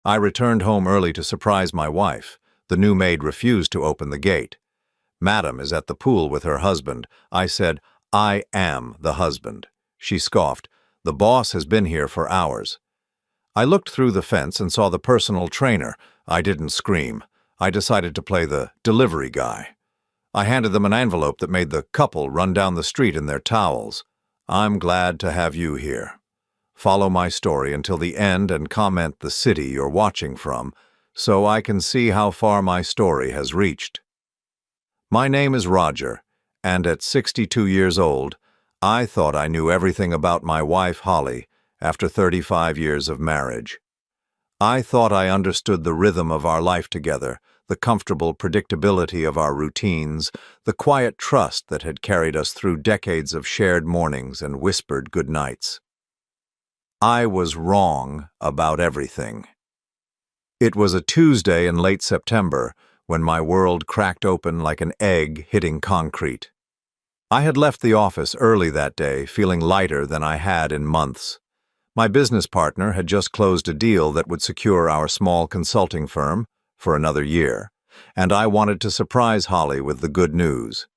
I returned home early to surprise my wife. The new maid refused to open the gate. "Madam is at the pool with her husband." I said, "I am the husband." She scoffed. "The boss has been here for hours." I looked through the fence and saw the personal trainer. I didn't scream. I decided to play the delivery guy. I handed them an envelope that made the couple run down the street in their towels. "I'm glad to have you here. Follow my story until the end and comment the city you're watching from, so I can see how far my story has reached." My name is Roger, and at 62 years old, I thought I knew everything about my wife, Holly, after 35 years of marriage. I thought I understood the rhythm of our life together, the comfortable predictability of our routines, the quiet trust that had carried us through decades of shared mornings and whispered goodnights. I was wrong about everything. It was a Tuesday in late September when my world cracked open like an egg hitting concrete. I had left the office early that day, feeling lighter than I had in months. My business partner had just closed a deal that would secure our small consulting firm for another year, and I wanted to surprise Holly with the good news.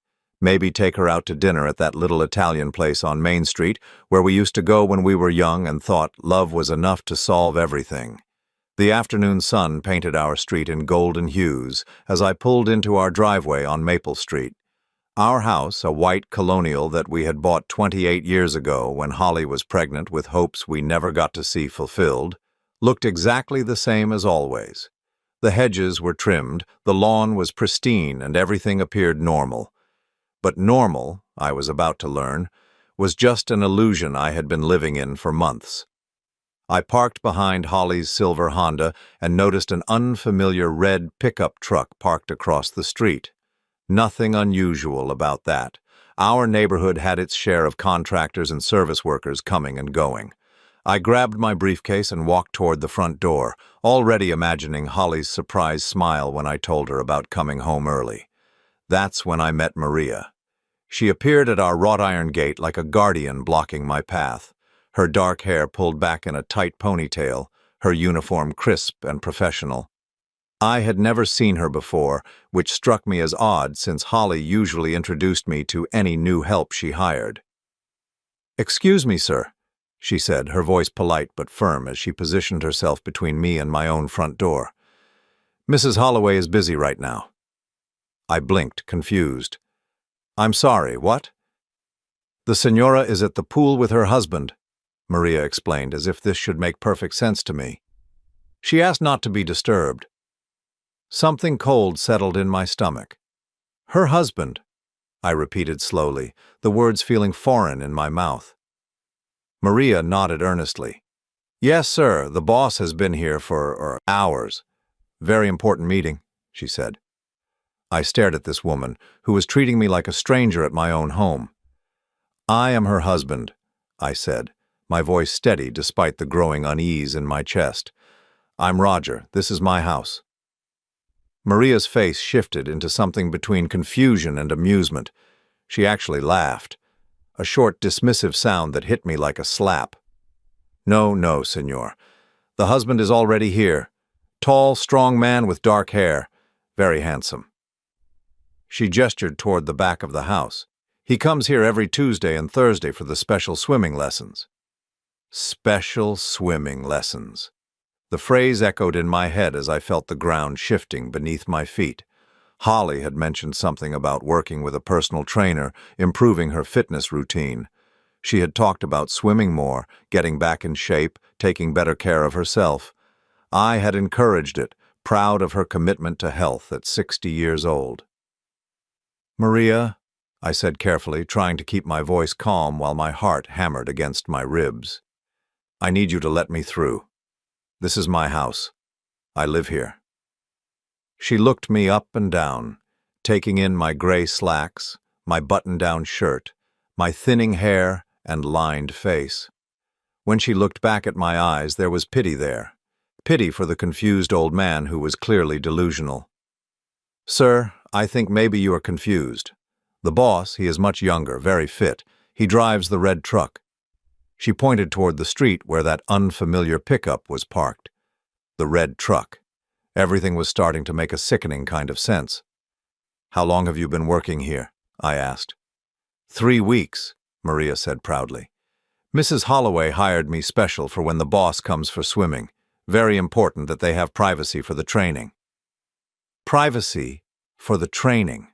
Maybe take her out to dinner at that little Italian place on Main Street where we used to go when we were young and thought love was enough to solve everything. The afternoon sun painted our street in golden hues as I pulled into our driveway on Maple Street. Our house, a white colonial that we had bought 28 years ago when Holly was pregnant with hopes we never got to see fulfilled, looked exactly the same as always. The hedges were trimmed, the lawn was pristine, and everything appeared normal. But normal, I was about to learn, was just an illusion I had been living in for months. I parked behind Holly's silver Honda and noticed an unfamiliar red pickup truck parked across the street. Nothing unusual about that. Our neighborhood had its share of contractors and service workers coming and going. I grabbed my briefcase and walked toward the front door, already imagining Holly's surprised smile when I told her about coming home early. That's when I met Maria. She appeared at our wrought iron gate like a guardian blocking my path, her dark hair pulled back in a tight ponytail, her uniform crisp and professional. I had never seen her before, which struck me as odd since Holly usually introduced me to any new help she hired. "Excuse me, sir," she said, her voice polite but firm as she positioned herself between me and my own front door. "Mrs. Holloway is busy right now." I blinked, confused. "I'm sorry, what?" "The senora is at the pool with her husband," Maria explained, as if this should make perfect sense to me. She asked not to be disturbed. Something cold settled in my stomach. "Her husband," I repeated slowly, the words feeling foreign in my mouth. Maria nodded earnestly. "Yes, sir, the boss has been here for hours. Very important meeting," she said. I stared at this woman, who was treating me like a stranger at my own home. "I am her husband," I said, my voice steady despite the growing unease in my chest. "I'm Roger. This is my house." Maria's face shifted into something between confusion and amusement. She actually laughed, a short, dismissive sound that hit me like a slap. "No, no, senor. The husband is already here. Tall, strong man with dark hair. Very handsome." She gestured toward the back of the house. "He comes here every Tuesday and Thursday for the special swimming lessons." Special swimming lessons. The phrase echoed in my head as I felt the ground shifting beneath my feet. Holly had mentioned something about working with a personal trainer, improving her fitness routine. She had talked about swimming more, getting back in shape, taking better care of herself. I had encouraged it, proud of her commitment to health at 60 years old. "Maria," I said carefully, trying to keep my voice calm while my heart hammered against my ribs. "I need you to let me through. This is my house. I live here." She looked me up and down, taking in my gray slacks, my button-down shirt, my thinning hair and lined face. When she looked back at my eyes, there was pity there. Pity for the confused old man who was clearly delusional. "Sir, I think maybe you are confused. The boss, he is much younger, very fit. He drives the red truck." She pointed toward the street where that unfamiliar pickup was parked. the red truck. Everything was starting to make a sickening kind of sense. "How long have you been working here?" I asked. 3 weeks, Maria said proudly. "Mrs. Holloway hired me special for when the boss comes for swimming. Very important that they have privacy for the training." Privacy for the training.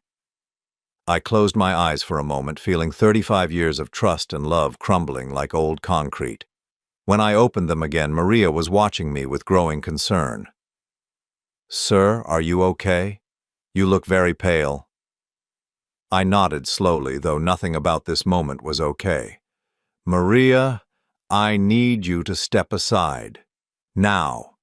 I closed my eyes for a moment, feeling 35 years of trust and love crumbling like old concrete. When I opened them again, Maria was watching me with growing concern. "Sir, are you okay? You look very pale." I nodded slowly, though nothing about this moment was okay. "Maria, I need you to step aside. Now."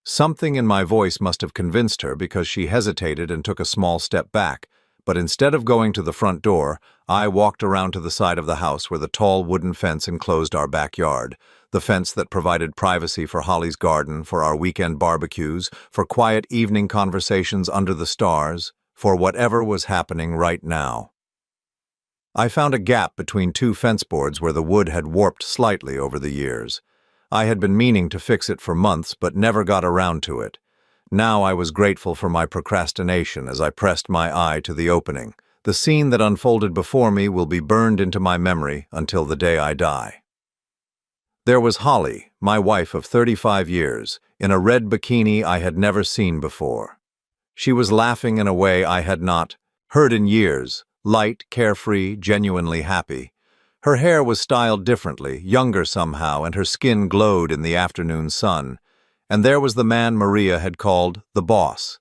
Something in my voice must have convinced her, because she hesitated and took a small step back, but instead of going to the front door, I walked around to the side of the house where the tall wooden fence enclosed our backyard, the fence that provided privacy for Holly's garden, for our weekend barbecues, for quiet evening conversations under the stars, for whatever was happening right now. I found a gap between two fence boards where the wood had warped slightly over the years. I had been meaning to fix it for months, but never got around to it. Now I was grateful for my procrastination as I pressed my eye to the opening. The scene that unfolded before me will be burned into my memory until the day I die. There was Holly, my wife of 35 years, in a red bikini I had never seen before. She was laughing in a way I had not heard in years, light, carefree, genuinely happy. Her hair was styled differently, younger somehow, and her skin glowed in the afternoon sun. And there was the man Maria had called the boss.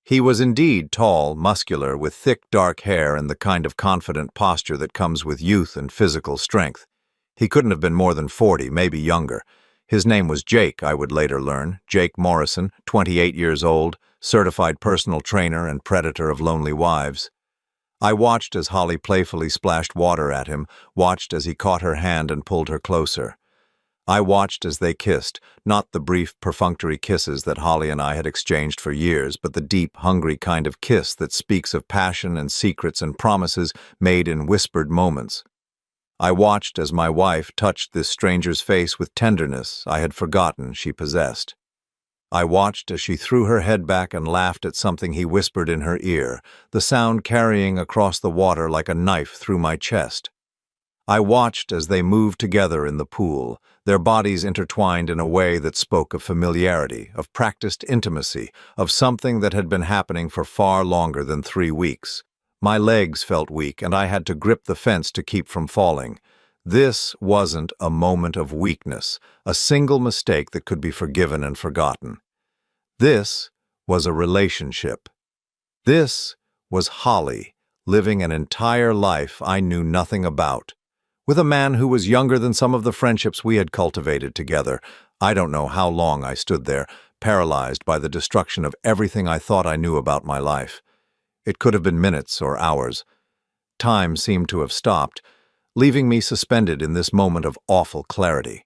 He was indeed tall, muscular, with thick, dark hair and the kind of confident posture that comes with youth and physical strength. He couldn't have been more than 40, maybe younger. His name was Jake, I would later learn, Jake Morrison, 28 years old, certified personal trainer and predator of lonely wives. I watched as Holly playfully splashed water at him, watched as he caught her hand and pulled her closer. I watched as they kissed, not the brief, perfunctory kisses that Holly and I had exchanged for years, but the deep, hungry kind of kiss that speaks of passion and secrets and promises made in whispered moments. I watched as my wife touched this stranger's face with tenderness I had forgotten she possessed. I watched as she threw her head back and laughed at something he whispered in her ear, the sound carrying across the water like a knife through my chest. I watched as they moved together in the pool, their bodies intertwined in a way that spoke of familiarity, of practiced intimacy, of something that had been happening for far longer than 3 weeks. My legs felt weak, and I had to grip the fence to keep from falling. This wasn't a moment of weakness, a single mistake that could be forgiven and forgotten. This was a relationship. This was Holly, living an entire life I knew nothing about, with a man who was younger than some of the friendships we had cultivated together. I don't know how long I stood there, paralyzed by the destruction of everything I thought I knew about my life. It could have been minutes or hours. Time seemed to have stopped, leaving me suspended in this moment of awful clarity.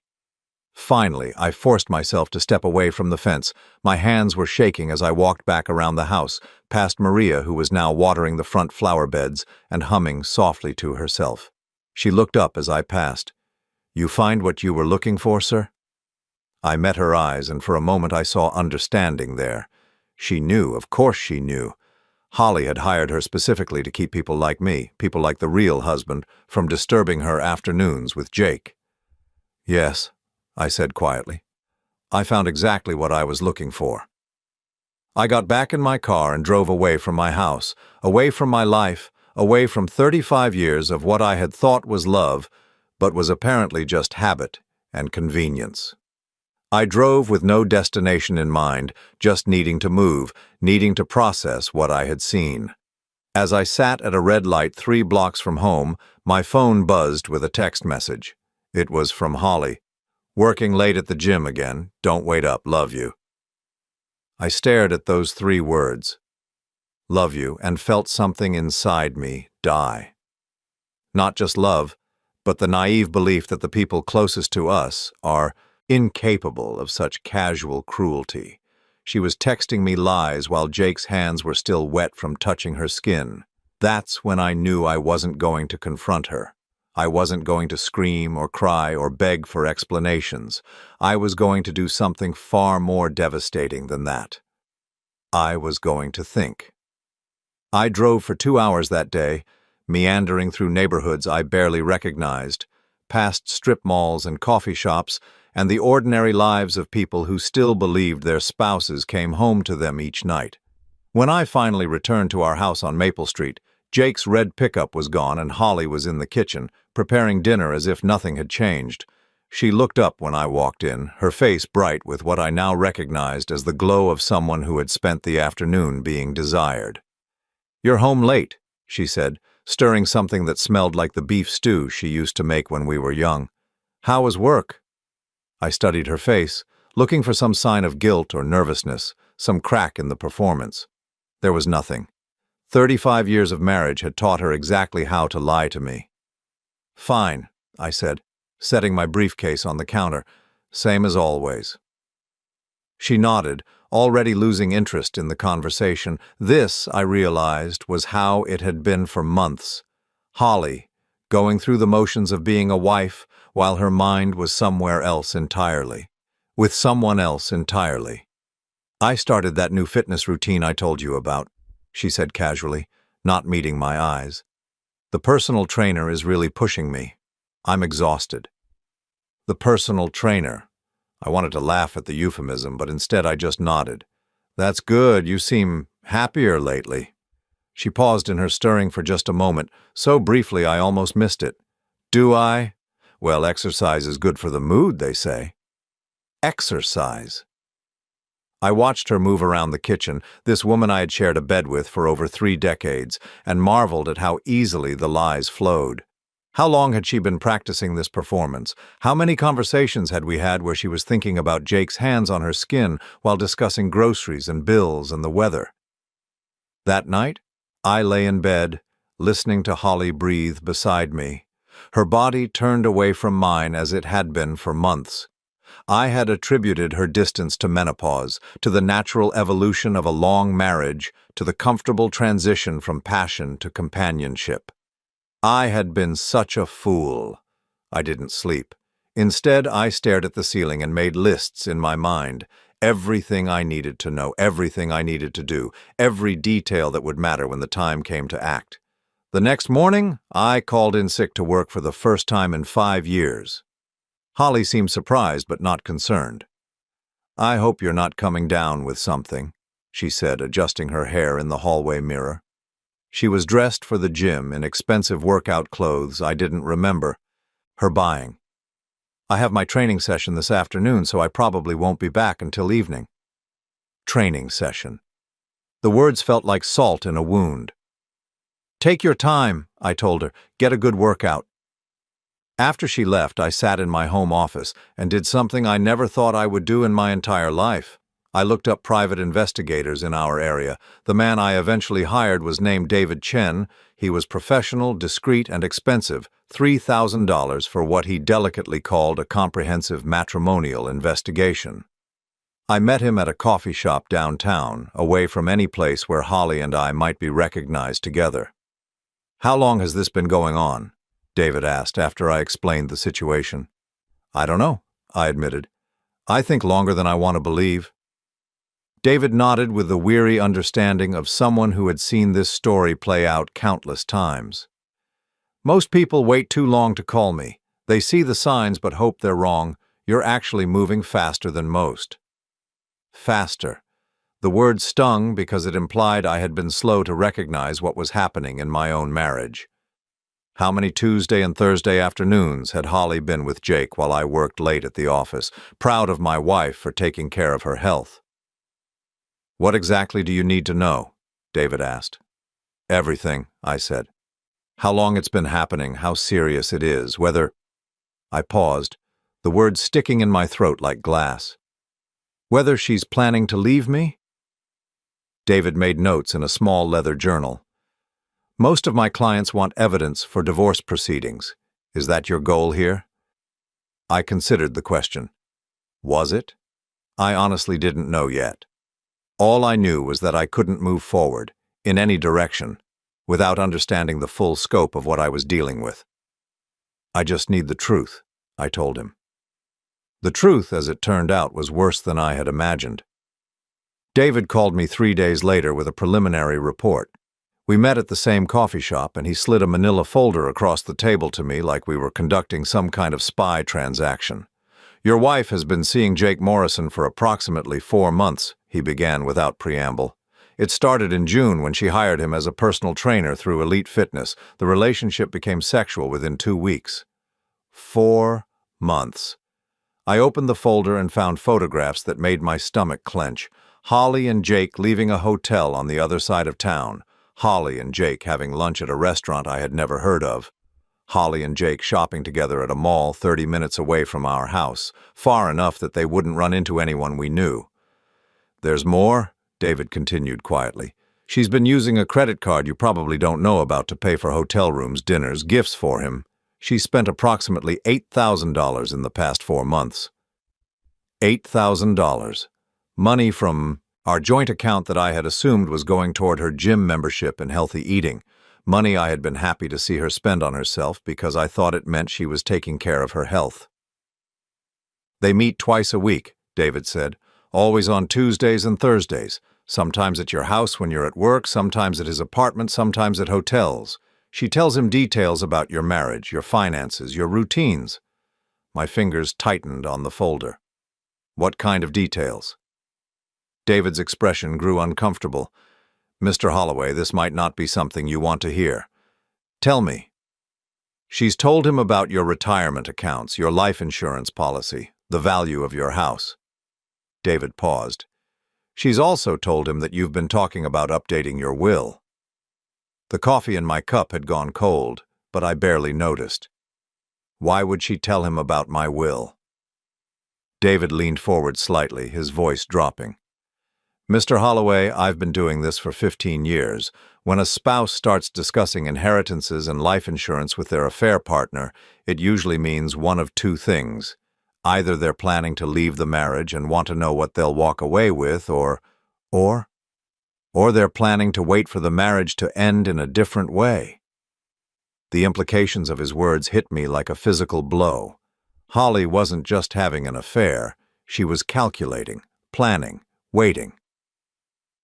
Finally, I forced myself to step away from the fence. My hands were shaking as I walked back around the house, past Maria, who was now watering the front flower beds and humming softly to herself. She looked up as I passed. "You find what you were looking for, sir?" I met her eyes, and for a moment I saw understanding there. She knew, of course she knew. Holly had hired her specifically to keep people like me, people like the real husband, from disturbing her afternoons with Jake. "Yes," I said quietly. "I found exactly what I was looking for." I got back in my car and drove away from my house, away from my life, away from 35 years of what I had thought was love, but was apparently just habit and convenience. I drove with no destination in mind, just needing to move, needing to process what I had seen. As I sat at a red light 3 blocks from home, my phone buzzed with a text message. It was from Holly. "Working late at the gym again. Don't wait up. Love you." I stared at those 3 words. Love you, and felt something inside me die. Not just love, but the naive belief that the people closest to us are incapable of such casual cruelty. She was texting me lies while Jake's hands were still wet from touching her skin. That's when I knew I wasn't going to confront her. I wasn't going to scream or cry or beg for explanations. I was going to do something far more devastating than that. I was going to think. I drove for 2 hours that day, meandering through neighborhoods I barely recognized, past strip malls and coffee shops, and the ordinary lives of people who still believed their spouses came home to them each night. When I finally returned to our house on Maple Street, Jake's red pickup was gone and Holly was in the kitchen, preparing dinner as if nothing had changed. She looked up when I walked in, her face bright with what I now recognized as the glow of someone who had spent the afternoon being desired. "You're home late," she said, stirring something that smelled like the beef stew she used to make when we were young. "How was work?" I studied her face, looking for some sign of guilt or nervousness, some crack in the performance. There was nothing. 35 years of marriage had taught her exactly how to lie to me. "Fine," I said, setting my briefcase on the counter, "same as always." She nodded, already losing interest in the conversation. This, I realized, was how it had been for months. Holly, going through the motions of being a wife while her mind was somewhere else entirely. With someone else entirely. "I started that new fitness routine I told you about," she said casually, not meeting my eyes. "The personal trainer is really pushing me. I'm exhausted." The personal trainer. I wanted to laugh at the euphemism, but instead I just nodded. "That's good. You seem happier lately." She paused in her stirring for just a moment, so briefly I almost missed it. "Do I? Well, exercise is good for the mood, they say." Exercise. I watched her move around the kitchen, this woman I had shared a bed with for over 3 decades, and marveled at how easily the lies flowed. How long had she been practicing this performance? How many conversations had we had where she was thinking about Jake's hands on her skin while discussing groceries and bills and the weather? That night, I lay in bed, listening to Holly breathe beside me. Her body turned away from mine as it had been for months. I had attributed her distance to menopause, to the natural evolution of a long marriage, to the comfortable transition from passion to companionship. I had been such a fool. I didn't sleep. Instead, I stared at the ceiling and made lists in my mind. Everything I needed to know, everything I needed to do, every detail that would matter when the time came to act. The next morning, I called in sick to work for the first time in 5 years. Holly seemed surprised but not concerned. "I hope you're not coming down with something," she said, adjusting her hair in the hallway mirror. She was dressed for the gym in expensive workout clothes I didn't remember her buying. "I have my training session this afternoon, so I probably won't be back until evening." Training session. The words felt like salt in a wound. "Take your time," I told her. "Get a good workout." After she left, I sat in my home office and did something I never thought I would do in my entire life. I looked up private investigators in our area. The man I eventually hired was named David Chen. He was professional, discreet, and expensive, $3,000 for what he delicately called a comprehensive matrimonial investigation. I met him at a coffee shop downtown, away from any place where Holly and I might be recognized together. "How long has this been going on?" David asked after I explained the situation. "I don't know," I admitted. "I think longer than I want to believe." David nodded with the weary understanding of someone who had seen this story play out countless times. "Most people wait too long to call me. They see the signs but hope they're wrong. You're actually moving faster than most." Faster. The word stung because it implied I had been slow to recognize what was happening in my own marriage. How many Tuesday and Thursday afternoons had Holly been with Jake while I worked late at the office, proud of my wife for taking care of her health? "What exactly do you need to know?" David asked. "Everything," I said. "How long it's been happening, how serious it is, whether—" I paused, the words sticking in my throat like glass. "Whether she's planning to leave me?" David made notes in a small leather journal. "Most of my clients want evidence for divorce proceedings. Is that your goal here?" I considered the question. Was it? I honestly didn't know yet. All I knew was that I couldn't move forward, in any direction, without understanding the full scope of what I was dealing with. I just need the truth, I told him. The truth, as it turned out, was worse than I had imagined. David called me 3 days later with a preliminary report. We met at the same coffee shop, and he slid a manila folder across the table to me like we were conducting some kind of spy transaction. "Your wife has been seeing Jake Morrison for approximately 4 months," he began without preamble. "It started in June when she hired him as a personal trainer through Elite Fitness. The relationship became sexual within 2 weeks." 4 months. I opened the folder and found photographs that made my stomach clench. Holly and Jake leaving a hotel on the other side of town. Holly and Jake having lunch at a restaurant I had never heard of. Holly and Jake shopping together at a mall 30 minutes away from our house, far enough that they wouldn't run into anyone we knew. "There's more," David continued quietly. "She's been using a credit card you probably don't know about to pay for hotel rooms, dinners, gifts for him. She spent approximately $8,000 in the past 4 months. $8,000. Money from our joint account that I had assumed was going toward her gym membership and healthy eating. Money I had been happy to see her spend on herself because I thought it meant she was taking care of her health." "They meet twice a week," David said, "always on Tuesdays and Thursdays. Sometimes at your house when you're at work, sometimes at his apartment, sometimes at hotels. She tells him details about your marriage, your finances, your routines." My fingers tightened on the folder. "What kind of details?" David's expression grew uncomfortable. "Mr. Holloway, this might not be something you want to hear. Tell me." "She's told him about your retirement accounts, your life insurance policy, the value of your house." David paused. "She's also told him that you've been talking about updating your will." The coffee in my cup had gone cold, but I barely noticed. Why would she tell him about my will? David leaned forward slightly, his voice dropping. "Mr. Holloway, I've been doing this for 15 years. When a spouse starts discussing inheritances and life insurance with their affair partner, it usually means one of two things. Either they're planning to leave the marriage and want to know what they'll walk away with, or they're planning to wait for the marriage to end in a different way." The implications of his words hit me like a physical blow. Holly wasn't just having an affair. She was calculating, planning, waiting.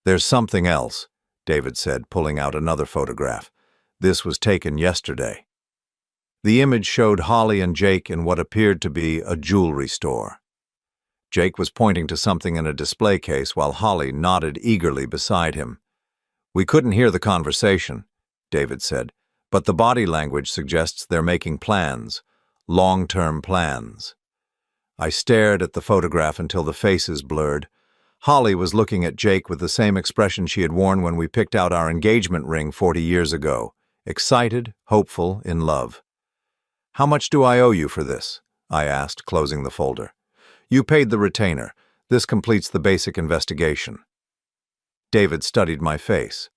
"There's something else," David said, pulling out another photograph. "This was taken yesterday." The image showed Holly and Jake in what appeared to be a jewelry store. Jake was pointing to something in a display case while Holly nodded eagerly beside him. "We couldn't hear the conversation," David said, "but the body language suggests they're making plans, long-term plans." I stared at the photograph until the faces blurred. Holly was looking at Jake with the same expression she had worn when we picked out our engagement ring 40 years ago, excited, hopeful, in love. "How much do I owe you for this?" I asked, closing the folder. "You paid the retainer. This completes the basic investigation." David studied my face.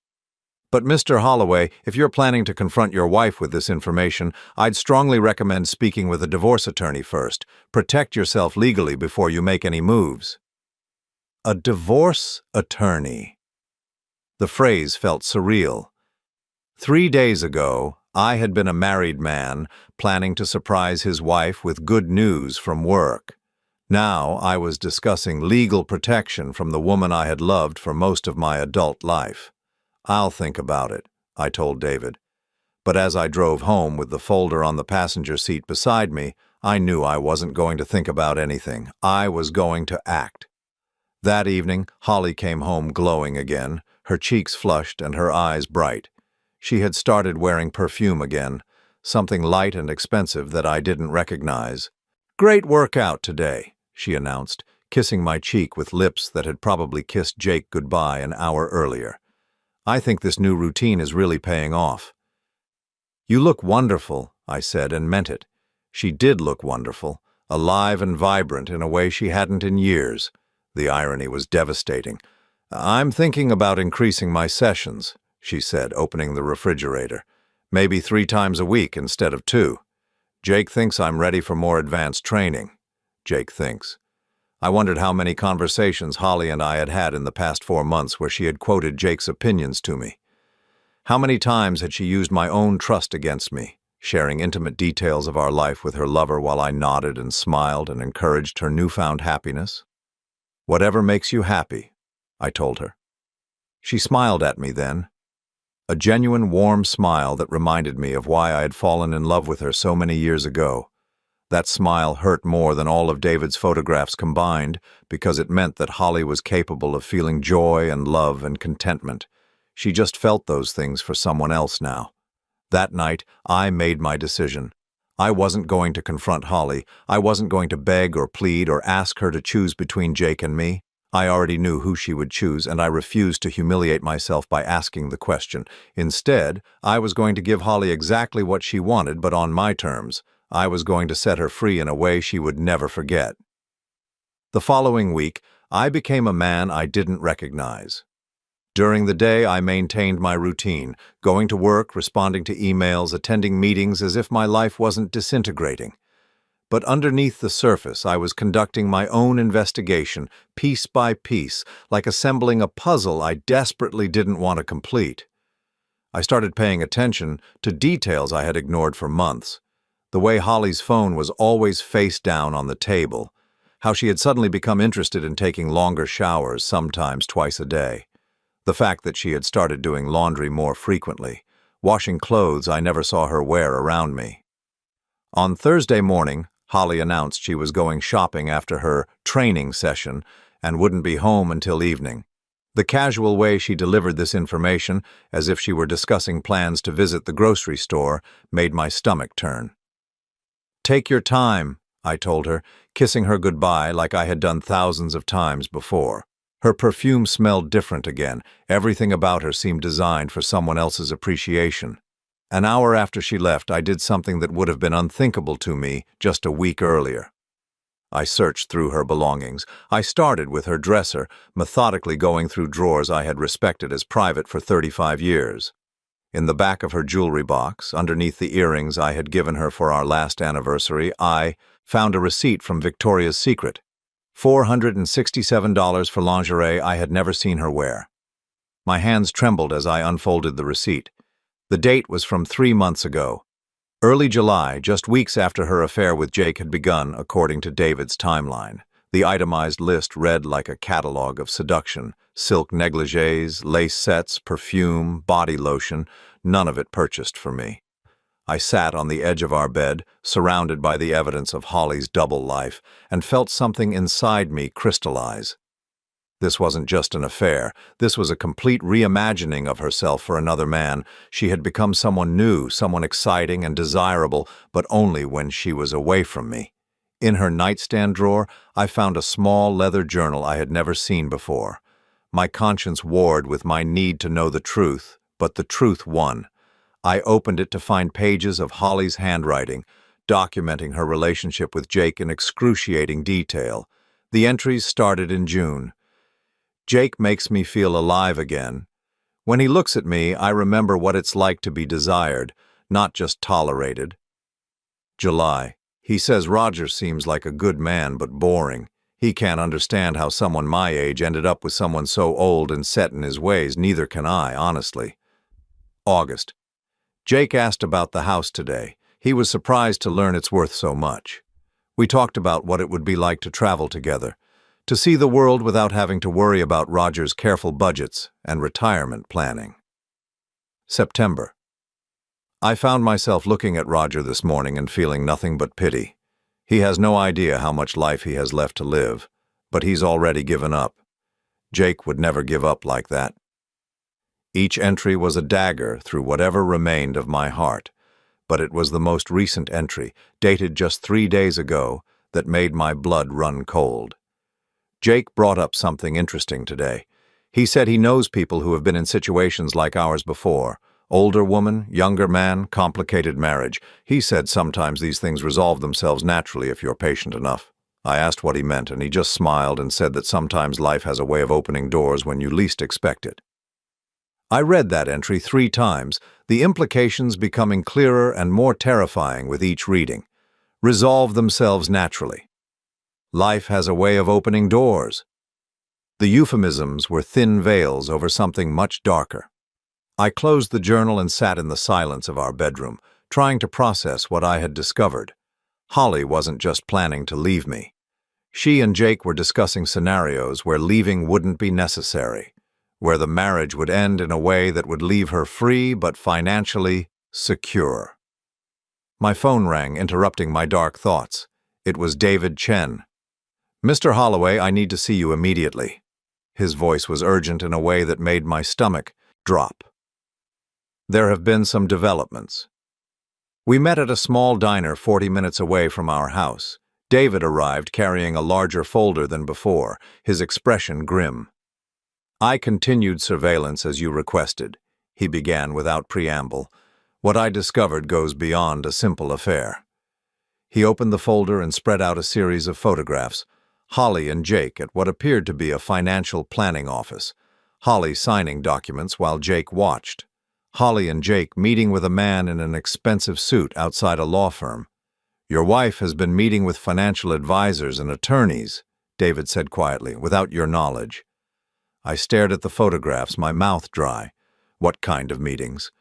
"But Mr. Holloway, if you're planning to confront your wife with this information, I'd strongly recommend speaking with a divorce attorney first. Protect yourself legally before you make any moves." A divorce attorney. The phrase felt surreal. 3 days ago, I had been a married man planning to surprise his wife with good news from work. Now I was discussing legal protection from the woman I had loved for most of my adult life. "I'll think about it," I told David. But as I drove home with the folder on the passenger seat beside me, I knew I wasn't going to think about anything. I was going to act. That evening, Holly came home glowing again, her cheeks flushed and her eyes bright. She had started wearing perfume again, something light and expensive that I didn't recognize. "Great workout today," she announced, kissing my cheek with lips that had probably kissed Jake goodbye an hour earlier. "I think this new routine is really paying off." "You look wonderful," I said, and meant it. She did look wonderful, alive and vibrant in a way she hadn't in years. The irony was devastating. "I'm thinking about increasing my sessions," she said, opening the refrigerator. "Maybe 3 times a week instead of 2. Jake thinks I'm ready for more advanced training." Jake thinks. I wondered how many conversations Holly and I had had in the past 4 months where she had quoted Jake's opinions to me. How many times had she used my own trust against me? sharing intimate details of our life with her lover while I nodded and smiled and encouraged her newfound happiness. "Whatever makes you happy," I told her. She smiled at me then, a genuine warm smile that reminded me of why I had fallen in love with her so many years ago. That smile hurt more than all of David's photographs combined because it meant that Holly was capable of feeling joy and love and contentment. She just felt those things for someone else now. That night, I made my decision. I wasn't going to confront Holly. I wasn't going to beg or plead or ask her to choose between Jake and me. I already knew who she would choose, and I refused to humiliate myself by asking the question. Instead, I was going to give Holly exactly what she wanted, but on my terms. I was going to set her free in a way she would never forget. The following week, I became a man I didn't recognize. During the day, I maintained my routine, going to work, responding to emails, attending meetings as if my life wasn't disintegrating. But underneath the surface, I was conducting my own investigation, piece by piece, like assembling a puzzle I desperately didn't want to complete. I started paying attention to details I had ignored for months. The way Holly's phone was always face down on the table, how she had suddenly become interested in taking longer showers, sometimes twice a day, the fact that she had started doing laundry more frequently, washing clothes I never saw her wear around me. On Thursday morning, Holly announced she was going shopping after her training session and wouldn't be home until evening. The casual way she delivered this information, as if she were discussing plans to visit the grocery store, made my stomach turn. "Take your time," I told her, kissing her goodbye like I had done thousands of times before. Her perfume smelled different again. Everything about her seemed designed for someone else's appreciation. An hour after she left, I did something that would have been unthinkable to me just a week earlier. I searched through her belongings. I started with her dresser, methodically going through drawers I had respected as private for 35 years. In the back of her jewelry box, underneath the earrings I had given her for our last anniversary, I found a receipt from Victoria's Secret. $467 for lingerie I had never seen her wear. My hands trembled as I unfolded the receipt. The date was from 3 months ago. Early July, just weeks after her affair with Jake had begun, according to David's timeline. The itemized list read like a catalog of seduction: silk negligées, lace sets, perfume, body lotion, none of it purchased for me. I sat on the edge of our bed, surrounded by the evidence of Holly's double life, and felt something inside me crystallize. This wasn't just an affair. This was a complete reimagining of herself for another man. She had become someone new, someone exciting and desirable, but only when she was away from me. In her nightstand drawer, I found a small leather journal I had never seen before. My conscience warred with my need to know the truth, but the truth won. I opened it to find pages of Holly's handwriting, documenting her relationship with Jake in excruciating detail. The entries started in June. "Jake makes me feel alive again. When he looks at me, I remember what it's like to be desired, not just tolerated." July. "He says Roger seems like a good man, but boring. He can't understand how someone my age ended up with someone so old and set in his ways. Neither can I, honestly." August. "Jake asked about the house today. He was surprised to learn it's worth so much. We talked about what it would be like to travel together, to see the world without having to worry about Roger's careful budgets and retirement planning." September. I found myself looking at Roger this morning and feeling nothing but pity. He has no idea how much life he has left to live, but he's already given up. Jake would never give up like that. Each entry was a dagger through whatever remained of my heart, but it was the most recent entry, dated just 3 days ago, that made my blood run cold. Jake brought up something interesting today. He said he knows people who have been in situations like ours before. Older woman, younger man, complicated marriage. He said sometimes these things resolve themselves naturally if you're patient enough. I asked what he meant, and he just smiled and said that sometimes life has a way of opening doors when you least expect it. I read that entry 3 times, the implications becoming clearer and more terrifying with each reading. Resolve themselves naturally. Life has a way of opening doors. The euphemisms were thin veils over something much darker. I closed the journal and sat in the silence of our bedroom, trying to process what I had discovered. Holly wasn't just planning to leave me. She and Jake were discussing scenarios where leaving wouldn't be necessary, where the marriage would end in a way that would leave her free but financially secure. My phone rang, interrupting my dark thoughts. It was David Chen. "Mr. Holloway, I need to see you immediately." His voice was urgent in a way that made my stomach drop. "There have been some developments." We met at a small diner 40 minutes away from our house. David arrived carrying a larger folder than before, his expression grim. "I continued surveillance as you requested," he began without preamble. "What I discovered goes beyond a simple affair." He opened the folder and spread out a series of photographs. Holly and Jake at what appeared to be a financial planning office. Holly signing documents while Jake watched. Holly and Jake meeting with a man in an expensive suit outside a law firm. "Your wife has been meeting with financial advisors and attorneys," David said quietly, "without your knowledge." I stared at the photographs, my mouth dry. What kind of meetings?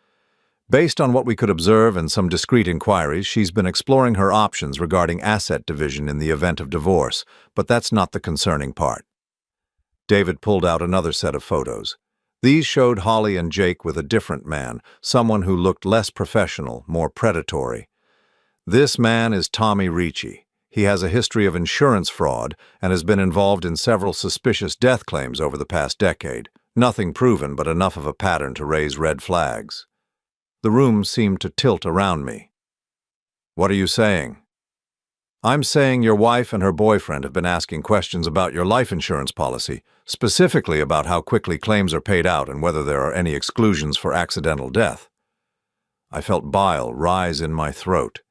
"Based on what we could observe and some discreet inquiries, she's been exploring her options regarding asset division in the event of divorce, but that's not the concerning part." David pulled out another set of photos. These showed Holly and Jake with a different man, someone who looked less professional, more predatory. "This man is Tommy Ricci. He has a history of insurance fraud and has been involved in several suspicious death claims over the past decade. Nothing proven, but enough of a pattern to raise red flags." The room seemed to tilt around me. "What are you saying?" "I'm saying your wife and her boyfriend have been asking questions about your life insurance policy, specifically about how quickly claims are paid out and whether there are any exclusions for accidental death." I felt bile rise in my throat.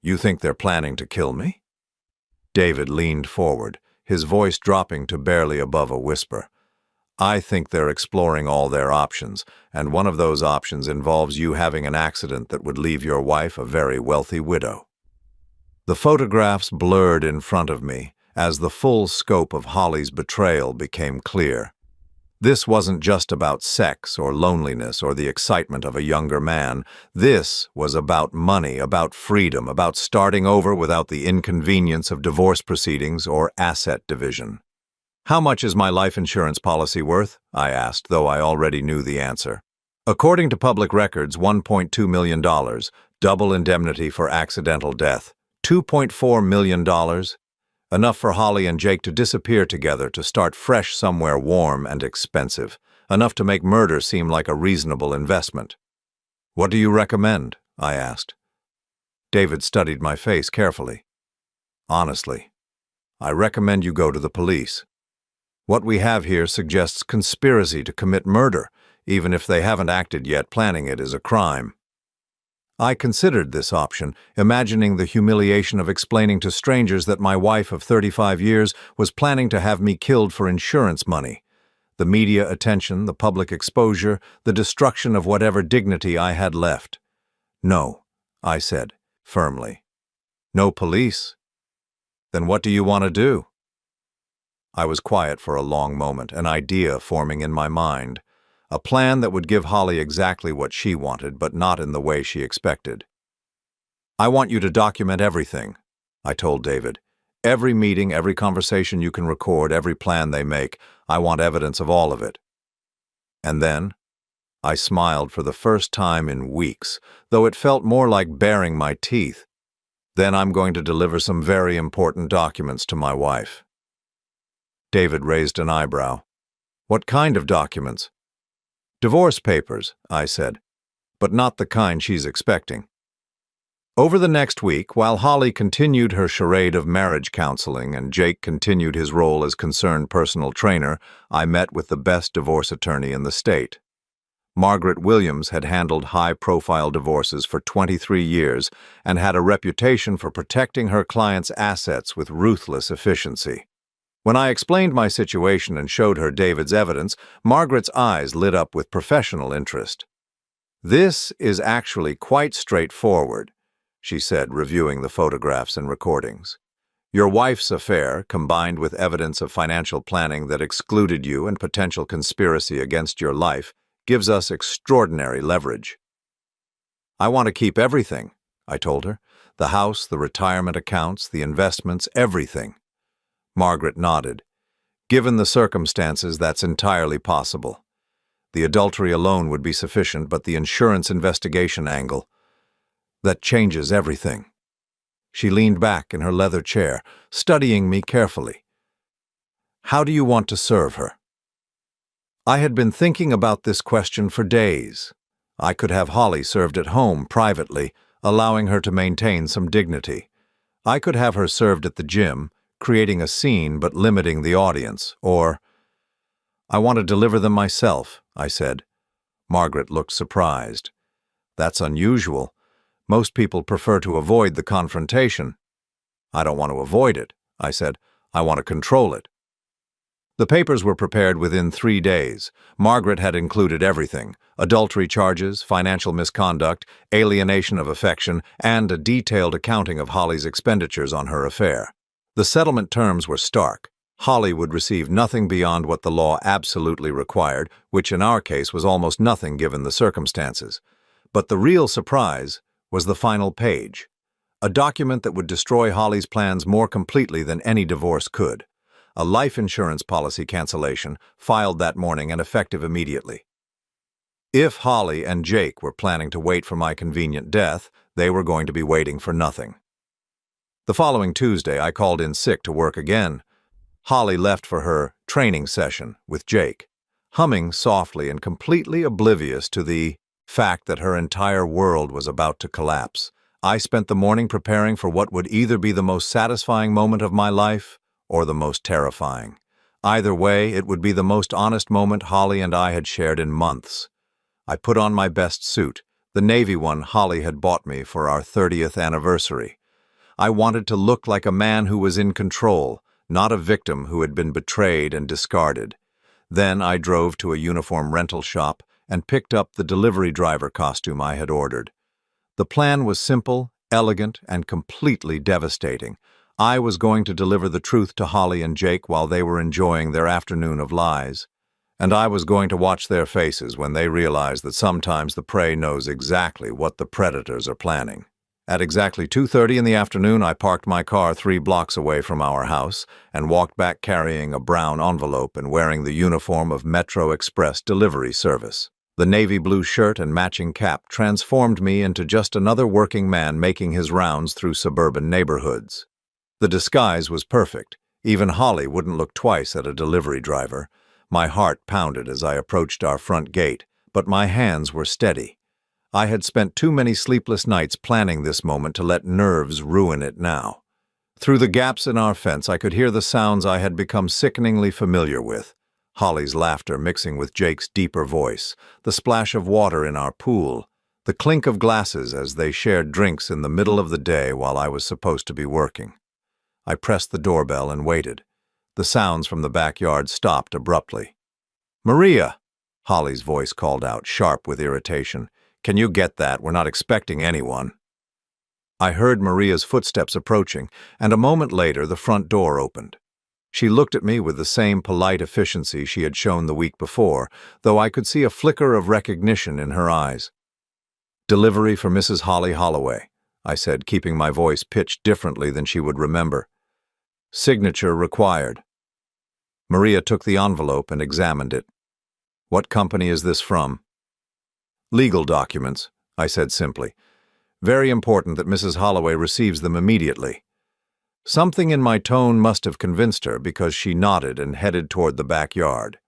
"You think they're planning to kill me?" David leaned forward, his voice dropping to barely above a whisper. "I think they're exploring all their options, and one of those options involves you having an accident that would leave your wife a very wealthy widow." The photographs blurred in front of me as the full scope of Holly's betrayal became clear. This wasn't just about sex or loneliness or the excitement of a younger man. This was about money, about freedom, about starting over without the inconvenience of divorce proceedings or asset division. "How much is my life insurance policy worth?" I asked, though I already knew the answer. "According to public records, $1.2 million, double indemnity for accidental death. $2.4 million, enough for Holly and Jake to disappear together to start fresh somewhere warm and expensive, enough to make murder seem like a reasonable investment." "What do you recommend?" I asked. David studied my face carefully. "Honestly, I recommend you go to the police. What we have here suggests conspiracy to commit murder. Even if they haven't acted yet, planning it is a crime." I considered this option, imagining the humiliation of explaining to strangers that my wife of 35 years was planning to have me killed for insurance money. The media attention, the public exposure, the destruction of whatever dignity I had left. "No," I said, firmly. "No police? Then what do you want to do?" I was quiet for a long moment, an idea forming in my mind. A plan that would give Holly exactly what she wanted, but not in the way she expected. "I want you to document everything," I told David. "Every meeting, every conversation you can record, every plan they make. I want evidence of all of it." And then, I smiled for the first time in weeks, though it felt more like baring my teeth. "Then I'm going to deliver some very important documents to my wife." David raised an eyebrow. "What kind of documents?" "Divorce papers," I said, "but not the kind she's expecting." Over the next week, while Holly continued her charade of marriage counseling and Jake continued his role as concerned personal trainer, I met with the best divorce attorney in the state. Margaret Williams had handled high-profile divorces for 23 years and had a reputation for protecting her clients' assets with ruthless efficiency. When I explained my situation and showed her David's evidence, Margaret's eyes lit up with professional interest. "This is actually quite straightforward," she said, reviewing the photographs and recordings. "Your wife's affair, combined with evidence of financial planning that excluded you and potential conspiracy against your life, gives us extraordinary leverage." I want to keep everything, I told her. The house, the retirement accounts, the investments, everything. Margaret nodded. Given the circumstances, that's entirely possible. The adultery alone would be sufficient, but the insurance investigation angle, that changes everything. She leaned back in her leather chair, studying me carefully. How do you want to serve her? I had been thinking about this question for days. I could have Holly served at home privately, allowing her to maintain some dignity. I could have her served at the gym, creating a scene but limiting the audience, or I want to deliver them myself, I said. Margaret looked surprised. That's unusual. Most people prefer to avoid the confrontation. I don't want to avoid it, I said. I want to control it. The papers were prepared within 3 days. Margaret had included everything: adultery charges, financial misconduct, alienation of affection, and a detailed accounting of Holly's expenditures on her affair. The settlement terms were stark. Holly would receive nothing beyond what the law absolutely required, which in our case was almost nothing given the circumstances. But the real surprise was the final page, a document that would destroy Holly's plans more completely than any divorce could. A life insurance policy cancellation, filed that morning and effective immediately. If Holly and Jake were planning to wait for my convenient death, they were going to be waiting for nothing. The following Tuesday, I called in sick to work again. Holly left for her training session with Jake, humming softly and completely oblivious to the fact that her entire world was about to collapse. I spent the morning preparing for what would either be the most satisfying moment of my life or the most terrifying. Either way, it would be the most honest moment Holly and I had shared in months. I put on my best suit, the navy one Holly had bought me for our 30th anniversary. I wanted to look like a man who was in control, not a victim who had been betrayed and discarded. Then I drove to a uniform rental shop and picked up the delivery driver costume I had ordered. The plan was simple, elegant, and completely devastating. I was going to deliver the truth to Holly and Jake while they were enjoying their afternoon of lies. And I was going to watch their faces when they realized that sometimes the prey knows exactly what the predators are planning. At exactly 2:30 in the afternoon, I parked my car 3 blocks away from our house and walked back carrying a brown envelope and wearing the uniform of Metro Express delivery service. The navy blue shirt and matching cap transformed me into just another working man making his rounds through suburban neighborhoods. The disguise was perfect. Even Holly wouldn't look twice at a delivery driver. My heart pounded as I approached our front gate, but my hands were steady. I had spent too many sleepless nights planning this moment to let nerves ruin it now. Through the gaps in our fence, I could hear the sounds I had become sickeningly familiar with. Holly's laughter mixing with Jake's deeper voice, the splash of water in our pool, the clink of glasses as they shared drinks in the middle of the day while I was supposed to be working. I pressed the doorbell and waited. The sounds from the backyard stopped abruptly. "Maria!" Holly's voice called out, sharp with irritation. "Can you get that? We're not expecting anyone." I heard Maria's footsteps approaching, and a moment later the front door opened. She looked at me with the same polite efficiency she had shown the week before, though I could see a flicker of recognition in her eyes. "Delivery for Mrs. Holly Holloway," I said, keeping my voice pitched differently than she would remember. "Signature required." Maria took the envelope and examined it. "What company is this from?" "Legal documents," I said simply. "Very important that Mrs. Holloway receives them immediately." Something in my tone must have convinced her because she nodded and headed toward the backyard.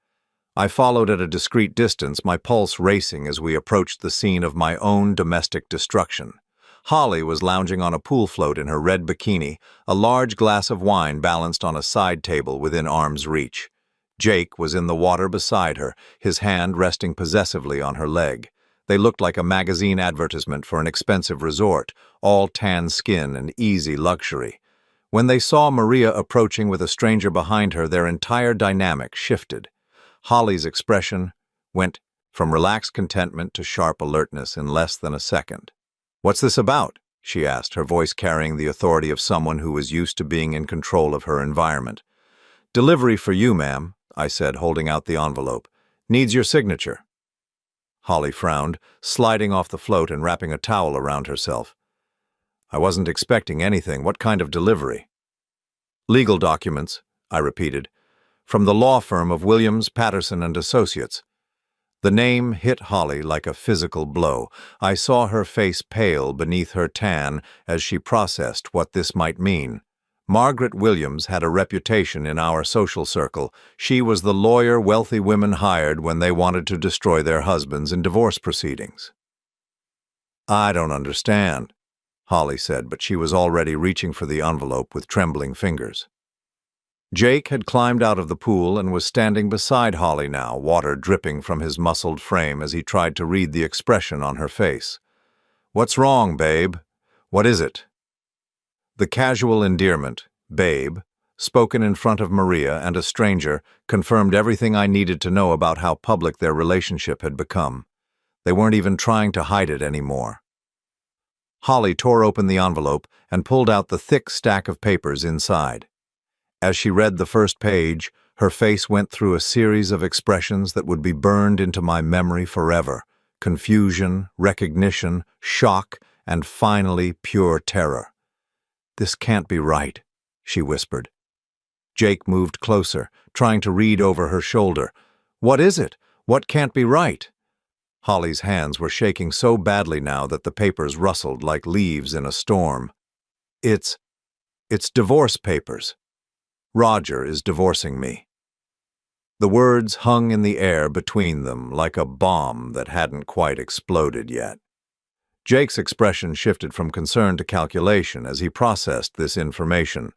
I followed at a discreet distance, my pulse racing as we approached the scene of my own domestic destruction. Holly was lounging on a pool float in her red bikini, a large glass of wine balanced on a side table within arm's reach. Jake was in the water beside her, his hand resting possessively on her leg. They looked like a magazine advertisement for an expensive resort, all tan skin and easy luxury. When they saw Maria approaching with a stranger behind her, their entire dynamic shifted. Holly's expression went from relaxed contentment to sharp alertness in less than a second. "What's this about?" she asked, her voice carrying the authority of someone who was used to being in control of her environment. "Delivery for you, ma'am," I said, holding out the envelope. "Needs your signature." Holly frowned, sliding off the float and wrapping a towel around herself. I wasn't expecting anything. What kind of delivery? Legal documents, I repeated, from the law firm of Williams, Patterson and Associates. The name hit Holly like a physical blow. I saw her face pale beneath her tan as she processed what this might mean. Margaret Williams had a reputation in our social circle. She was the lawyer wealthy women hired when they wanted to destroy their husbands in divorce proceedings. I don't understand, Holly said, but she was already reaching for the envelope with trembling fingers. Jake had climbed out of the pool and was standing beside Holly now, water dripping from his muscled frame as he tried to read the expression on her face. What's wrong, babe? What is it? The casual endearment, babe, spoken in front of Maria and a stranger, confirmed everything I needed to know about how public their relationship had become. They weren't even trying to hide it anymore. Holly tore open the envelope and pulled out the thick stack of papers inside. As she read the first page, her face went through a series of expressions that would be burned into my memory forever: confusion, recognition, shock, and finally pure terror. This can't be right, she whispered. Jake moved closer, trying to read over her shoulder. What is it? What can't be right? Holly's hands were shaking so badly now that the papers rustled like leaves in a storm. It's divorce papers. Roger is divorcing me. The words hung in the air between them like a bomb that hadn't quite exploded yet. Jake's expression shifted from concern to calculation as he processed this information.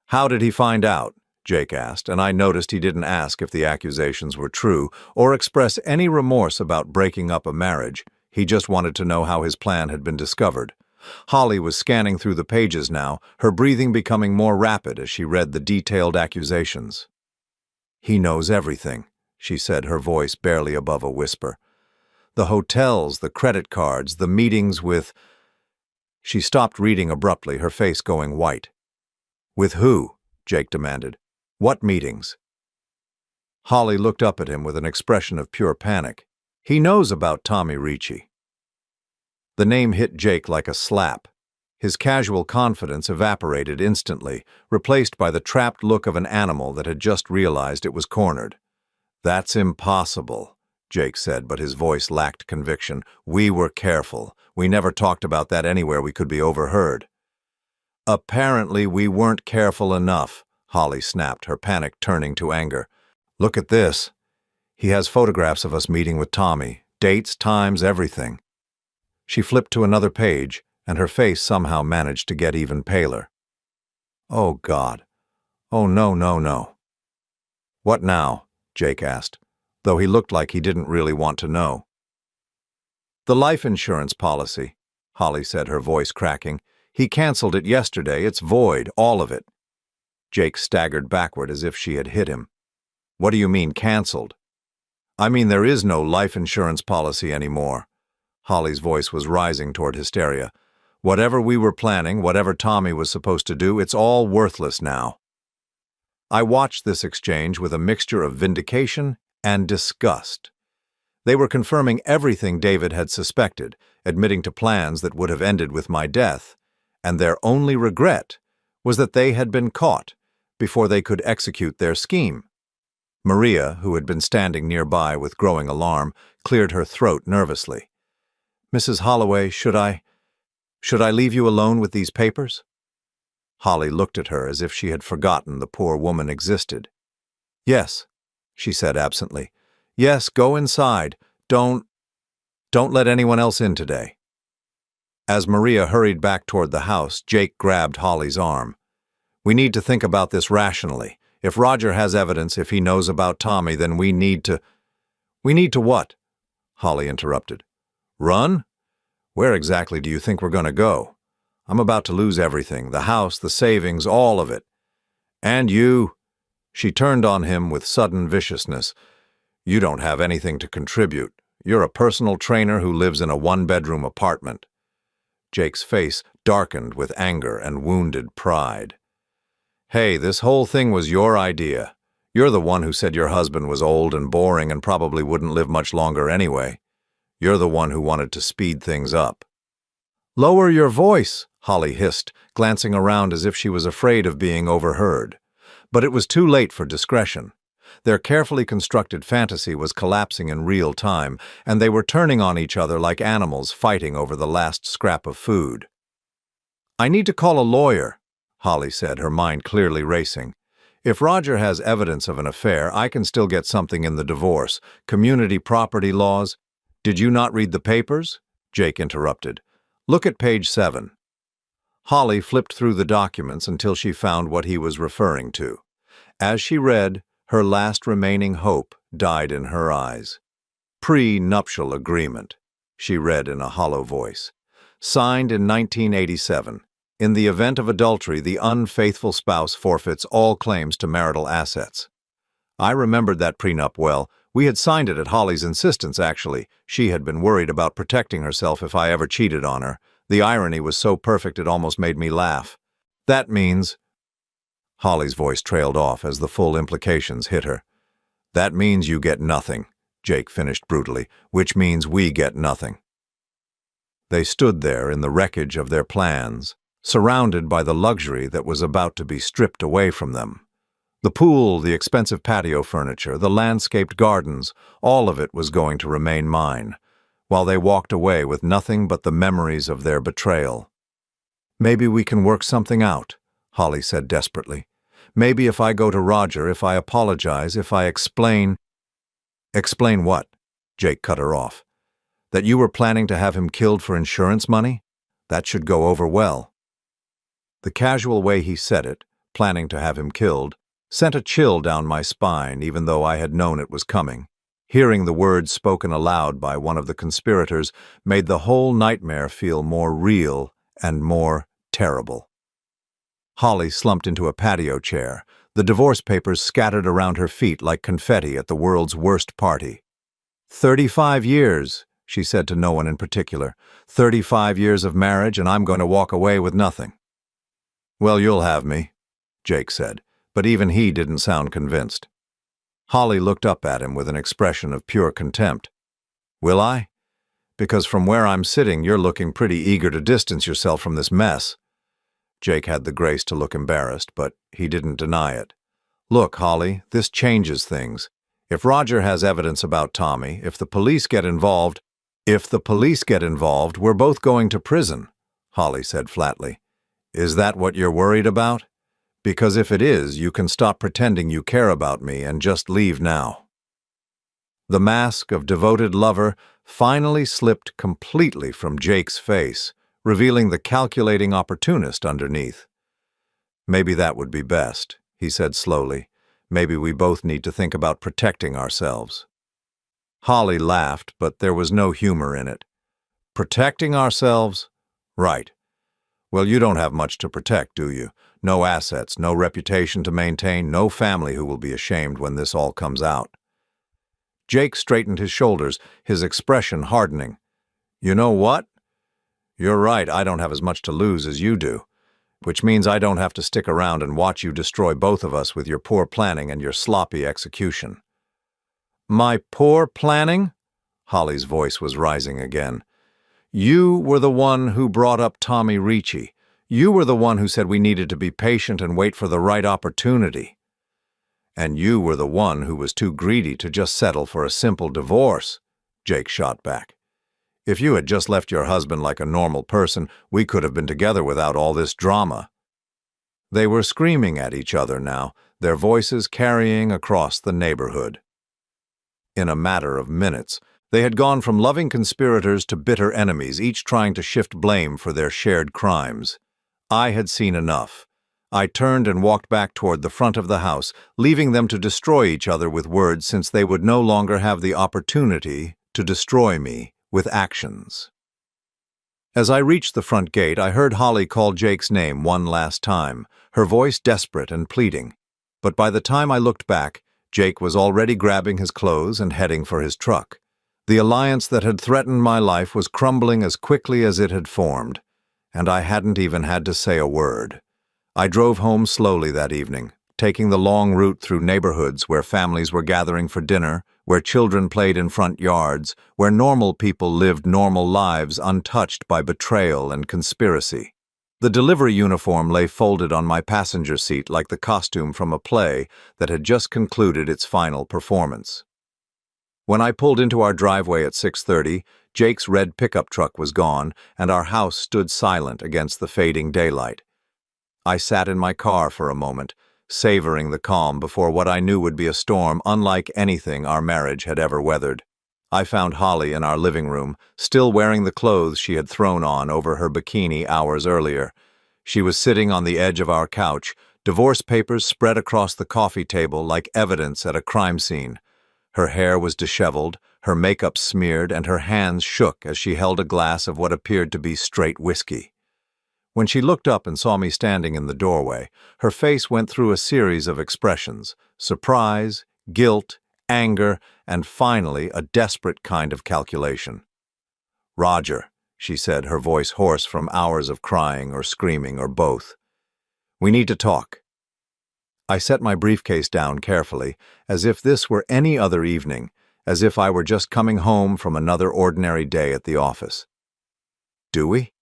How did he find out? Jake asked, and I noticed he didn't ask if the accusations were true or express any remorse about breaking up a marriage. He just wanted to know how his plan had been discovered. Holly was scanning through the pages now, her breathing becoming more rapid as she read the detailed accusations. He knows everything, she said, her voice barely above a whisper. The hotels, the credit cards, the meetings with... She stopped reading abruptly, her face going white. With who? Jake demanded. What meetings? Holly looked up at him with an expression of pure panic. He knows about Tommy Ricci. The name hit Jake like a slap. His casual confidence evaporated instantly, replaced by the trapped look of an animal that had just realized it was cornered. That's impossible, Jake said, but his voice lacked conviction. We were careful. We never talked about that anywhere we could be overheard. Apparently we weren't careful enough, Holly snapped, her panic turning to anger. Look at this. He has photographs of us meeting with Tommy. Dates, times, everything. She flipped to another page, and her face somehow managed to get even paler. Oh, God. Oh, no, no, no. What now? Jake asked, though he looked like he didn't really want to know. The life insurance policy, Holly said, her voice cracking. He canceled it yesterday. It's void, all of it. Jake staggered backward as if she had hit him. What do you mean, canceled? I mean, there is no life insurance policy anymore. Holly's voice was rising toward hysteria. Whatever we were planning, whatever Tommy was supposed to do, it's all worthless now. I watched this exchange with a mixture of vindication and disgust. They were confirming everything David had suspected, admitting to plans that would have ended with my death, and their only regret was that they had been caught before they could execute their scheme. Maria, who had been standing nearby with growing alarm, cleared her throat nervously. Mrs. Holloway, should I leave you alone with these papers? Holly looked at her as if she had forgotten the poor woman existed. Yes, she said absently. Yes, go inside. Don't let anyone else in today. As Maria hurried back toward the house, Jake grabbed Holly's arm. We need to think about this rationally. If Roger has evidence, if he knows about Tommy, then we need to... We need to what? Holly interrupted. Run? Where exactly do you think we're going to go? I'm about to lose everything, the house, the savings, all of it. And you... She turned on him with sudden viciousness. You don't have anything to contribute. You're a personal trainer who lives in a one-bedroom apartment. Jake's face darkened with anger and wounded pride. Hey, this whole thing was your idea. You're the one who said your husband was old and boring and probably wouldn't live much longer anyway. You're the one who wanted to speed things up." "Lower your voice," Holly hissed, glancing around as if she was afraid of being overheard. But it was too late for discretion. Their carefully constructed fantasy was collapsing in real time, and they were turning on each other like animals fighting over the last scrap of food. "I need to call a lawyer," Holly said, her mind clearly racing. "If Roger has evidence of an affair, I can still get something in the divorce. Community property laws—" "Did you not read the papers?" Jake interrupted. "Look at page 7. Holly flipped through the documents until she found what he was referring to. As she read, her last remaining hope died in her eyes. "Pre-nuptial agreement," she read in a hollow voice. "Signed in 1987. In the event of adultery, the unfaithful spouse forfeits all claims to marital assets." I remembered that prenup well. We had signed it at Holly's insistence, actually. She had been worried about protecting herself if I ever cheated on her. The irony was so perfect it almost made me laugh. "That means—" Holly's voice trailed off as the full implications hit her. "That means you get nothing," Jake finished brutally, "which means we get nothing." They stood there in the wreckage of their plans, surrounded by the luxury that was about to be stripped away from them. The pool, the expensive patio furniture, the landscaped gardens, all of it was going to remain mine, while they walked away with nothing but the memories of their betrayal. "Maybe we can work something out," Holly said desperately. "Maybe if I go to Roger, if I apologize, if I explain—" "Explain what?" Jake cut her off. "That you were planning to have him killed for insurance money? That should go over well." The casual way he said it, planning to have him killed, sent a chill down my spine even though I had known it was coming. Hearing the words spoken aloud by one of the conspirators made the whole nightmare feel more real and more terrible. Holly slumped into a patio chair, the divorce papers scattered around her feet like confetti at the world's worst party. 35 years, she said to no one in particular. 35 years of marriage, and I'm going to walk away with nothing. "Well, you'll have me," Jake said, but even he didn't sound convinced. Holly looked up at him with an expression of pure contempt. "Will I? Because from where I'm sitting, you're looking pretty eager to distance yourself from this mess." Jake had the grace to look embarrassed, but he didn't deny it. "Look, Holly, this changes things. If Roger has evidence about Tommy, if the police get involved, we're both going to prison," Holly said flatly. "Is that what you're worried about? Because if it is, you can stop pretending you care about me and just leave now." The mask of devoted lover finally slipped completely from Jake's face, revealing the calculating opportunist underneath. "Maybe that would be best," he said slowly. "Maybe we both need to think about protecting ourselves." Holly laughed, but there was no humor in it. "Protecting ourselves? Right. Well, you don't have much to protect, do you? No assets, no reputation to maintain, no family who will be ashamed when this all comes out." Jake straightened his shoulders, his expression hardening. "You know what? You're right, I don't have as much to lose as you do, which means I don't have to stick around and watch you destroy both of us with your poor planning and your sloppy execution." "My poor planning?" Holly's voice was rising again. "You were the one who brought up Tommy Ricci. You were the one who said we needed to be patient and wait for the right opportunity. And you were the one who was too greedy to just settle for a simple divorce," Jake shot back. "If you had just left your husband like a normal person, we could have been together without all this drama." They were screaming at each other now, their voices carrying across the neighborhood. In a matter of minutes, they had gone from loving conspirators to bitter enemies, each trying to shift blame for their shared crimes. I had seen enough. I turned and walked back toward the front of the house, leaving them to destroy each other with words since they would no longer have the opportunity to destroy me with actions. As I reached the front gate, I heard Holly call Jake's name one last time, her voice desperate and pleading. But by the time I looked back, Jake was already grabbing his clothes and heading for his truck. The alliance that had threatened my life was crumbling as quickly as it had formed, and I hadn't even had to say a word. I drove home slowly that evening, taking the long route through neighborhoods where families were gathering for dinner, where children played in front yards, where normal people lived normal lives untouched by betrayal and conspiracy. The delivery uniform lay folded on my passenger seat like the costume from a play that had just concluded its final performance. When I pulled into our driveway at 6:30, Jake's red pickup truck was gone, and our house stood silent against the fading daylight. I sat in my car for a moment, savoring the calm before what I knew would be a storm unlike anything our marriage had ever weathered. I found Holly in our living room, still wearing the clothes she had thrown on over her bikini hours earlier. She was sitting on the edge of our couch, divorce papers spread across the coffee table like evidence at a crime scene. Her hair was disheveled, her makeup smeared, and her hands shook as she held a glass of what appeared to be straight whiskey. When she looked up and saw me standing in the doorway, her face went through a series of expressions: surprise, guilt, anger, and finally a desperate kind of calculation. "Roger," she said, her voice hoarse from hours of crying or screaming or both. "We need to talk." I set my briefcase down carefully, as if this were any other evening, as if I were just coming home from another ordinary day at the office. "Do we?"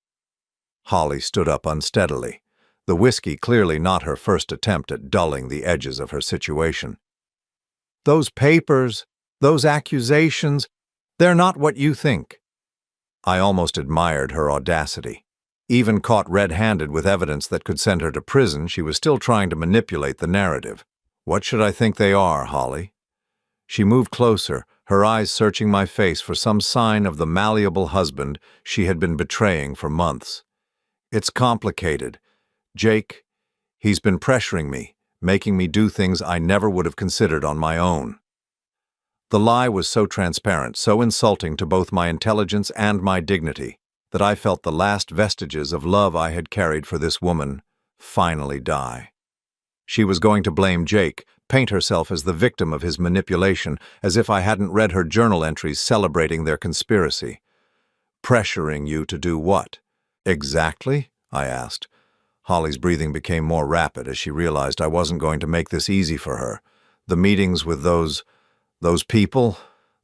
Holly stood up unsteadily, the whiskey clearly not her first attempt at dulling the edges of her situation. "Those papers, those accusations, they're not what you think." I almost admired her audacity. Even caught red-handed with evidence that could send her to prison, she was still trying to manipulate the narrative. "What should I think they are, Holly?" She moved closer, her eyes searching my face for some sign of the malleable husband she had been betraying for months. "It's complicated. Jake, he's been pressuring me, making me do things I never would have considered on my own." The lie was so transparent, so insulting to both my intelligence and my dignity, that I felt the last vestiges of love I had carried for this woman finally die. She was going to blame Jake, paint herself as the victim of his manipulation, as if I hadn't read her journal entries celebrating their conspiracy. "Pressuring you to do what?" "Exactly?" I asked. Holly's breathing became more rapid as she realized I wasn't going to make this easy for her. The meetings with those people,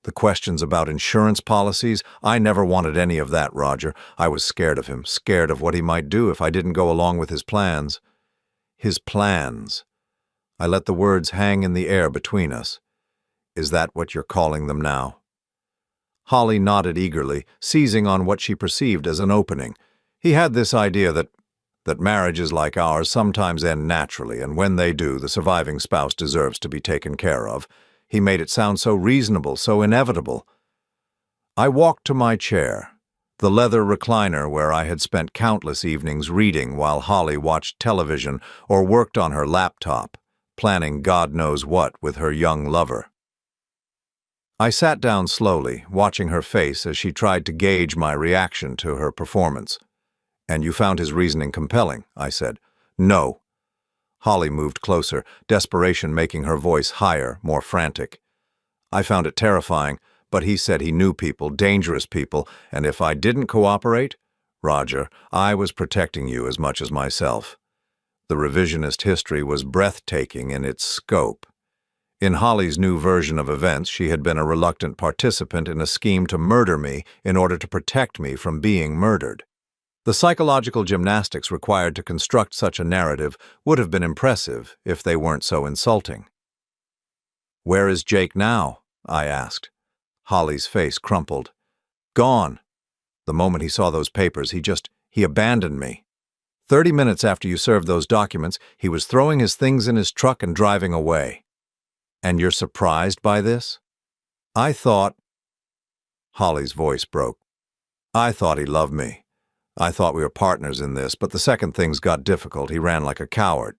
the questions about insurance policies, I never wanted any of that, Roger. I was scared of him, scared of what he might do if I didn't go along with his plans. His plans. I let the words hang in the air between us. "Is that what you're calling them now?" Holly nodded eagerly, seizing on what she perceived as an opening. He had this idea that marriages like ours sometimes end naturally, and when they do, the surviving spouse deserves to be taken care of. He made it sound so reasonable, so inevitable. I walked to my chair, the leather recliner where I had spent countless evenings reading while Holly watched television or worked on her laptop, planning God knows what with her young lover. I sat down slowly, watching her face as she tried to gauge my reaction to her performance. "And you found his reasoning compelling," I said. "No." Holly moved closer, desperation making her voice higher, more frantic. "I found it terrifying, but he said he knew people, dangerous people, and if I didn't cooperate, Roger, I was protecting you as much as myself." The revisionist history was breathtaking in its scope. In Holly's new version of events, she had been a reluctant participant in a scheme to murder me in order to protect me from being murdered. The psychological gymnastics required to construct such a narrative would have been impressive if they weren't so insulting. "Where is Jake now?" I asked. Holly's face crumpled. "Gone. The moment he saw those papers, he abandoned me. 30 minutes after you served those documents, he was throwing his things in his truck and driving away." "And you're surprised by this?" "I thought—" Holly's voice broke. "I thought he loved me. I thought we were partners in this, but the second things got difficult, he ran like a coward."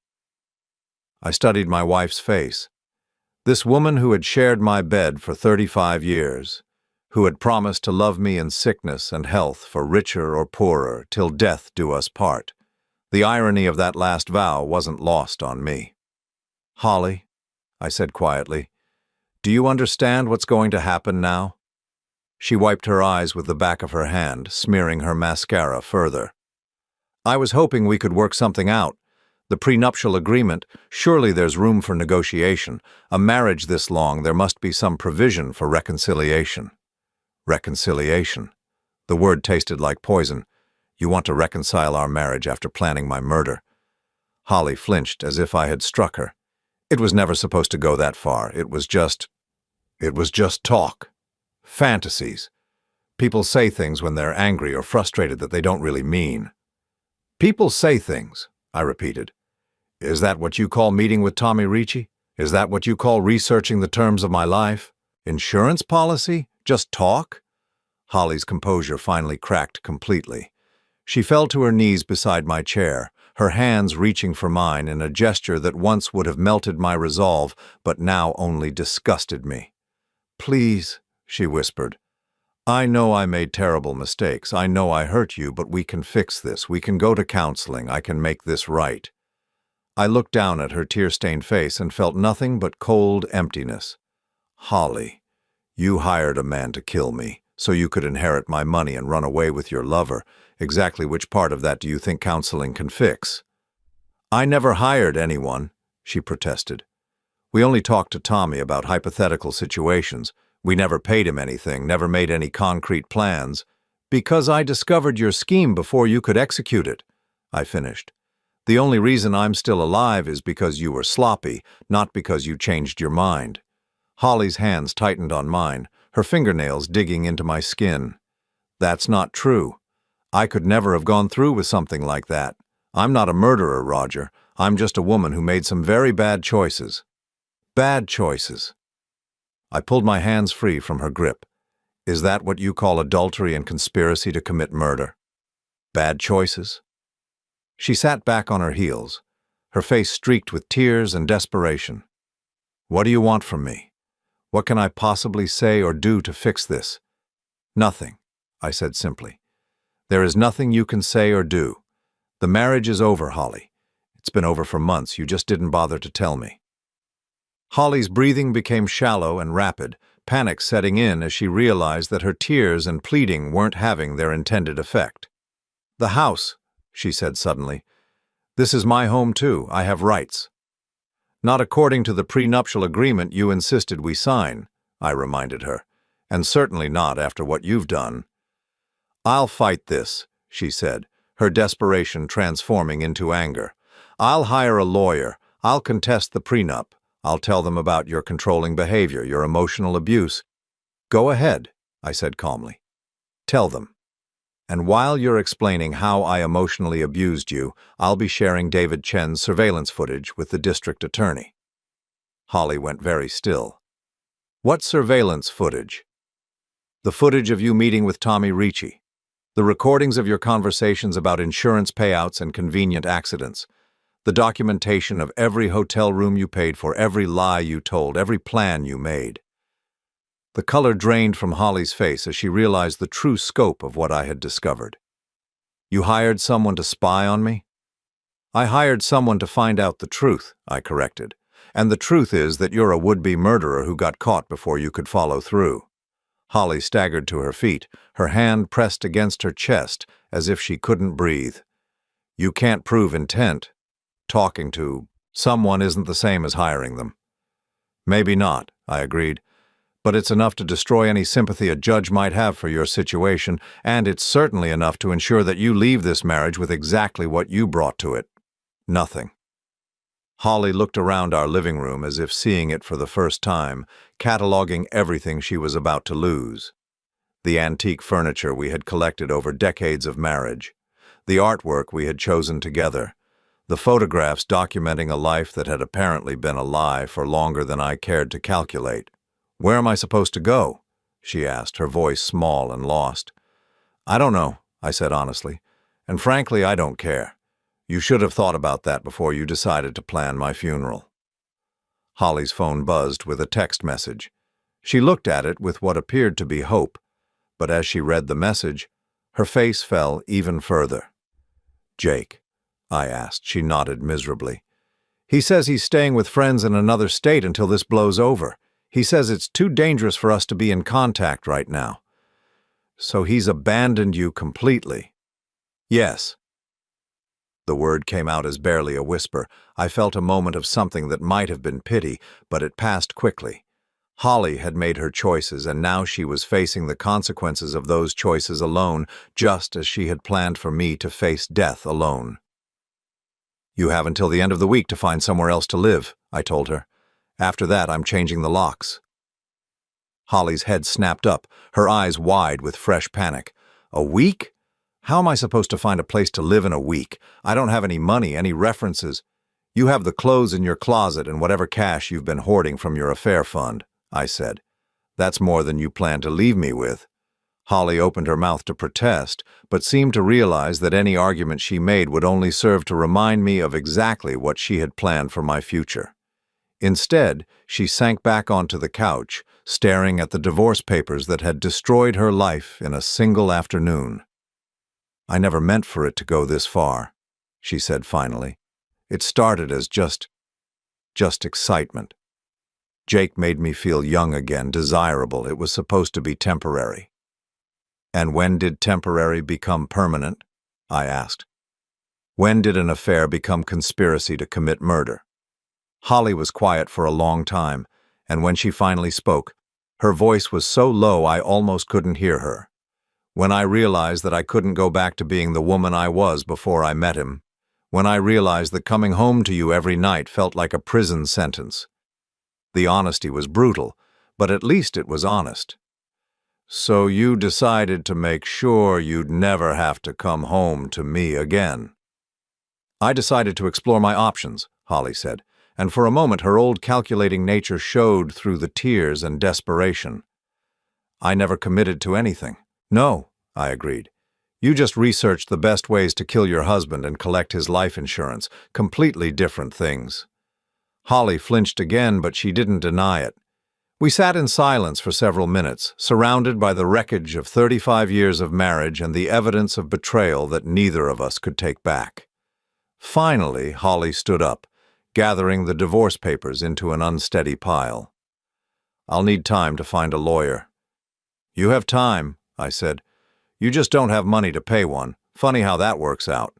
I studied my wife's face. This woman who had shared my bed for 35 years, who had promised to love me in sickness and health, for richer or poorer, till death do us part. The irony of that last vow wasn't lost on me. "Holly," I said quietly, "do you understand what's going to happen now?" She wiped her eyes with the back of her hand, smearing her mascara further. "I was hoping we could work something out. The prenuptial agreement, surely there's room for negotiation. A marriage this long, there must be some provision for reconciliation. Reconciliation. The word tasted like poison. You want to reconcile our marriage after planning my murder. Holly flinched as if I had struck her. It was never supposed to go that far. It was just talk. Fantasies. People say things when they're angry or frustrated that they don't really mean. People say things, I repeated. Is that what you call meeting with Tommy Ricci? Is that what you call researching the terms of my life? Insurance policy? Just talk? Holly's composure finally cracked completely. She fell to her knees beside my chair, her hands reaching for mine in a gesture that once would have melted my resolve, but now only disgusted me. Please, she whispered. I know I made terrible mistakes. I know I hurt you, but we can fix this. We can go to counseling. I can make this right. I looked down at her tear-stained face and felt nothing but cold emptiness. Holly, you hired a man to kill me, so you could inherit my money and run away with your lover. Exactly which part of that do you think counseling can fix? I never hired anyone, she protested. We only talked to Tommy about hypothetical situations. We never paid him anything, never made any concrete plans. Because I discovered your scheme before you could execute it, I finished. The only reason I'm still alive is because you were sloppy, not because you changed your mind. Holly's hands tightened on mine, her fingernails digging into my skin. That's not true. I could never have gone through with something like that. I'm not a murderer, Roger. I'm just a woman who made some very bad choices. Bad choices. I pulled my hands free from her grip. Is that what you call adultery and conspiracy to commit murder? Bad choices? She sat back on her heels, her face streaked with tears and desperation. What do you want from me? What can I possibly say or do to fix this? Nothing, I said simply. There is nothing you can say or do. The marriage is over, Holly. It's been over for months. You just didn't bother to tell me. Holly's breathing became shallow and rapid, panic setting in as she realized that her tears and pleading weren't having their intended effect. The house, she said suddenly. This is my home too. I have rights. Not according to the prenuptial agreement you insisted we sign, I reminded her, and certainly not after what you've done. I'll fight this, she said, her desperation transforming into anger. I'll hire a lawyer. I'll contest the prenup. I'll tell them about your controlling behavior, your emotional abuse. Go ahead, I said calmly. Tell them. And while you're explaining how I emotionally abused you, I'll be sharing David Chen's surveillance footage with the district attorney. Holly went very still. What surveillance footage? The footage of you meeting with Tommy Ricci. The recordings of your conversations about insurance payouts and convenient accidents. The documentation of every hotel room you paid for, every lie you told, every plan you made. The color drained from Holly's face as she realized the true scope of what I had discovered. You hired someone to spy on me? I hired someone to find out the truth, I corrected. And the truth is that you're a would-be murderer who got caught before you could follow through. Holly staggered to her feet, her hand pressed against her chest as if she couldn't breathe. You can't prove intent. Talking to someone isn't the same as hiring them. Maybe not, I agreed. But it's enough to destroy any sympathy a judge might have for your situation, and it's certainly enough to ensure that you leave this marriage with exactly what you brought to it. Nothing. Holly looked around our living room as if seeing it for the first time, cataloging everything she was about to lose. The antique furniture we had collected over decades of marriage, the artwork we had chosen together, the photographs documenting a life that had apparently been a lie for longer than I cared to calculate. Where am I supposed to go? She asked, her voice small and lost. I don't know, I said honestly, and frankly, I don't care. You should have thought about that before you decided to plan my funeral. Holly's phone buzzed with a text message. She looked at it with what appeared to be hope, but as she read the message, her face fell even further. Jake, I asked. She nodded miserably. He says he's staying with friends in another state until this blows over. He says it's too dangerous for us to be in contact right now. So he's abandoned you completely? Yes. The word came out as barely a whisper. I felt a moment of something that might have been pity, but it passed quickly. Holly had made her choices, and now she was facing the consequences of those choices alone, just as she had planned for me to face death alone. "You have until the end of the week to find somewhere else to live," I told her. "After that, I'm changing the locks." Holly's head snapped up, her eyes wide with fresh panic. "A week? How am I supposed to find a place to live in a week? I don't have any money, any references." "You have the clothes in your closet and whatever cash you've been hoarding from your affair fund," I said. "That's more than you plan to leave me with." Holly opened her mouth to protest, but seemed to realize that any argument she made would only serve to remind me of exactly what she had planned for my future. Instead, she sank back onto the couch, staring at the divorce papers that had destroyed her life in a single afternoon. "I never meant for it to go this far," she said finally. "It started as just excitement. Jake made me feel young again, desirable. It was supposed to be temporary." "And when did temporary become permanent?" I asked. "When did an affair become conspiracy to commit murder?" Holly was quiet for a long time, and when she finally spoke, her voice was so low I almost couldn't hear her. "When I realized that I couldn't go back to being the woman I was before I met him. When I realized that coming home to you every night felt like a prison sentence." The honesty was brutal, but at least it was honest. "So you decided to make sure you'd never have to come home to me again." "I decided to explore my options," Holly said, and for a moment her old calculating nature showed through the tears and desperation. "I never committed to anything." "No," I agreed. "You just researched the best ways to kill your husband and collect his life insurance. Completely different things." Holly flinched again, but she didn't deny it. We sat in silence for several minutes, surrounded by the wreckage of 35 years of marriage and the evidence of betrayal that neither of us could take back. Finally, Holly stood up, gathering the divorce papers into an unsteady pile. "I'll need time to find a lawyer." "You have time," I said. "You just don't have money to pay one. Funny how that works out."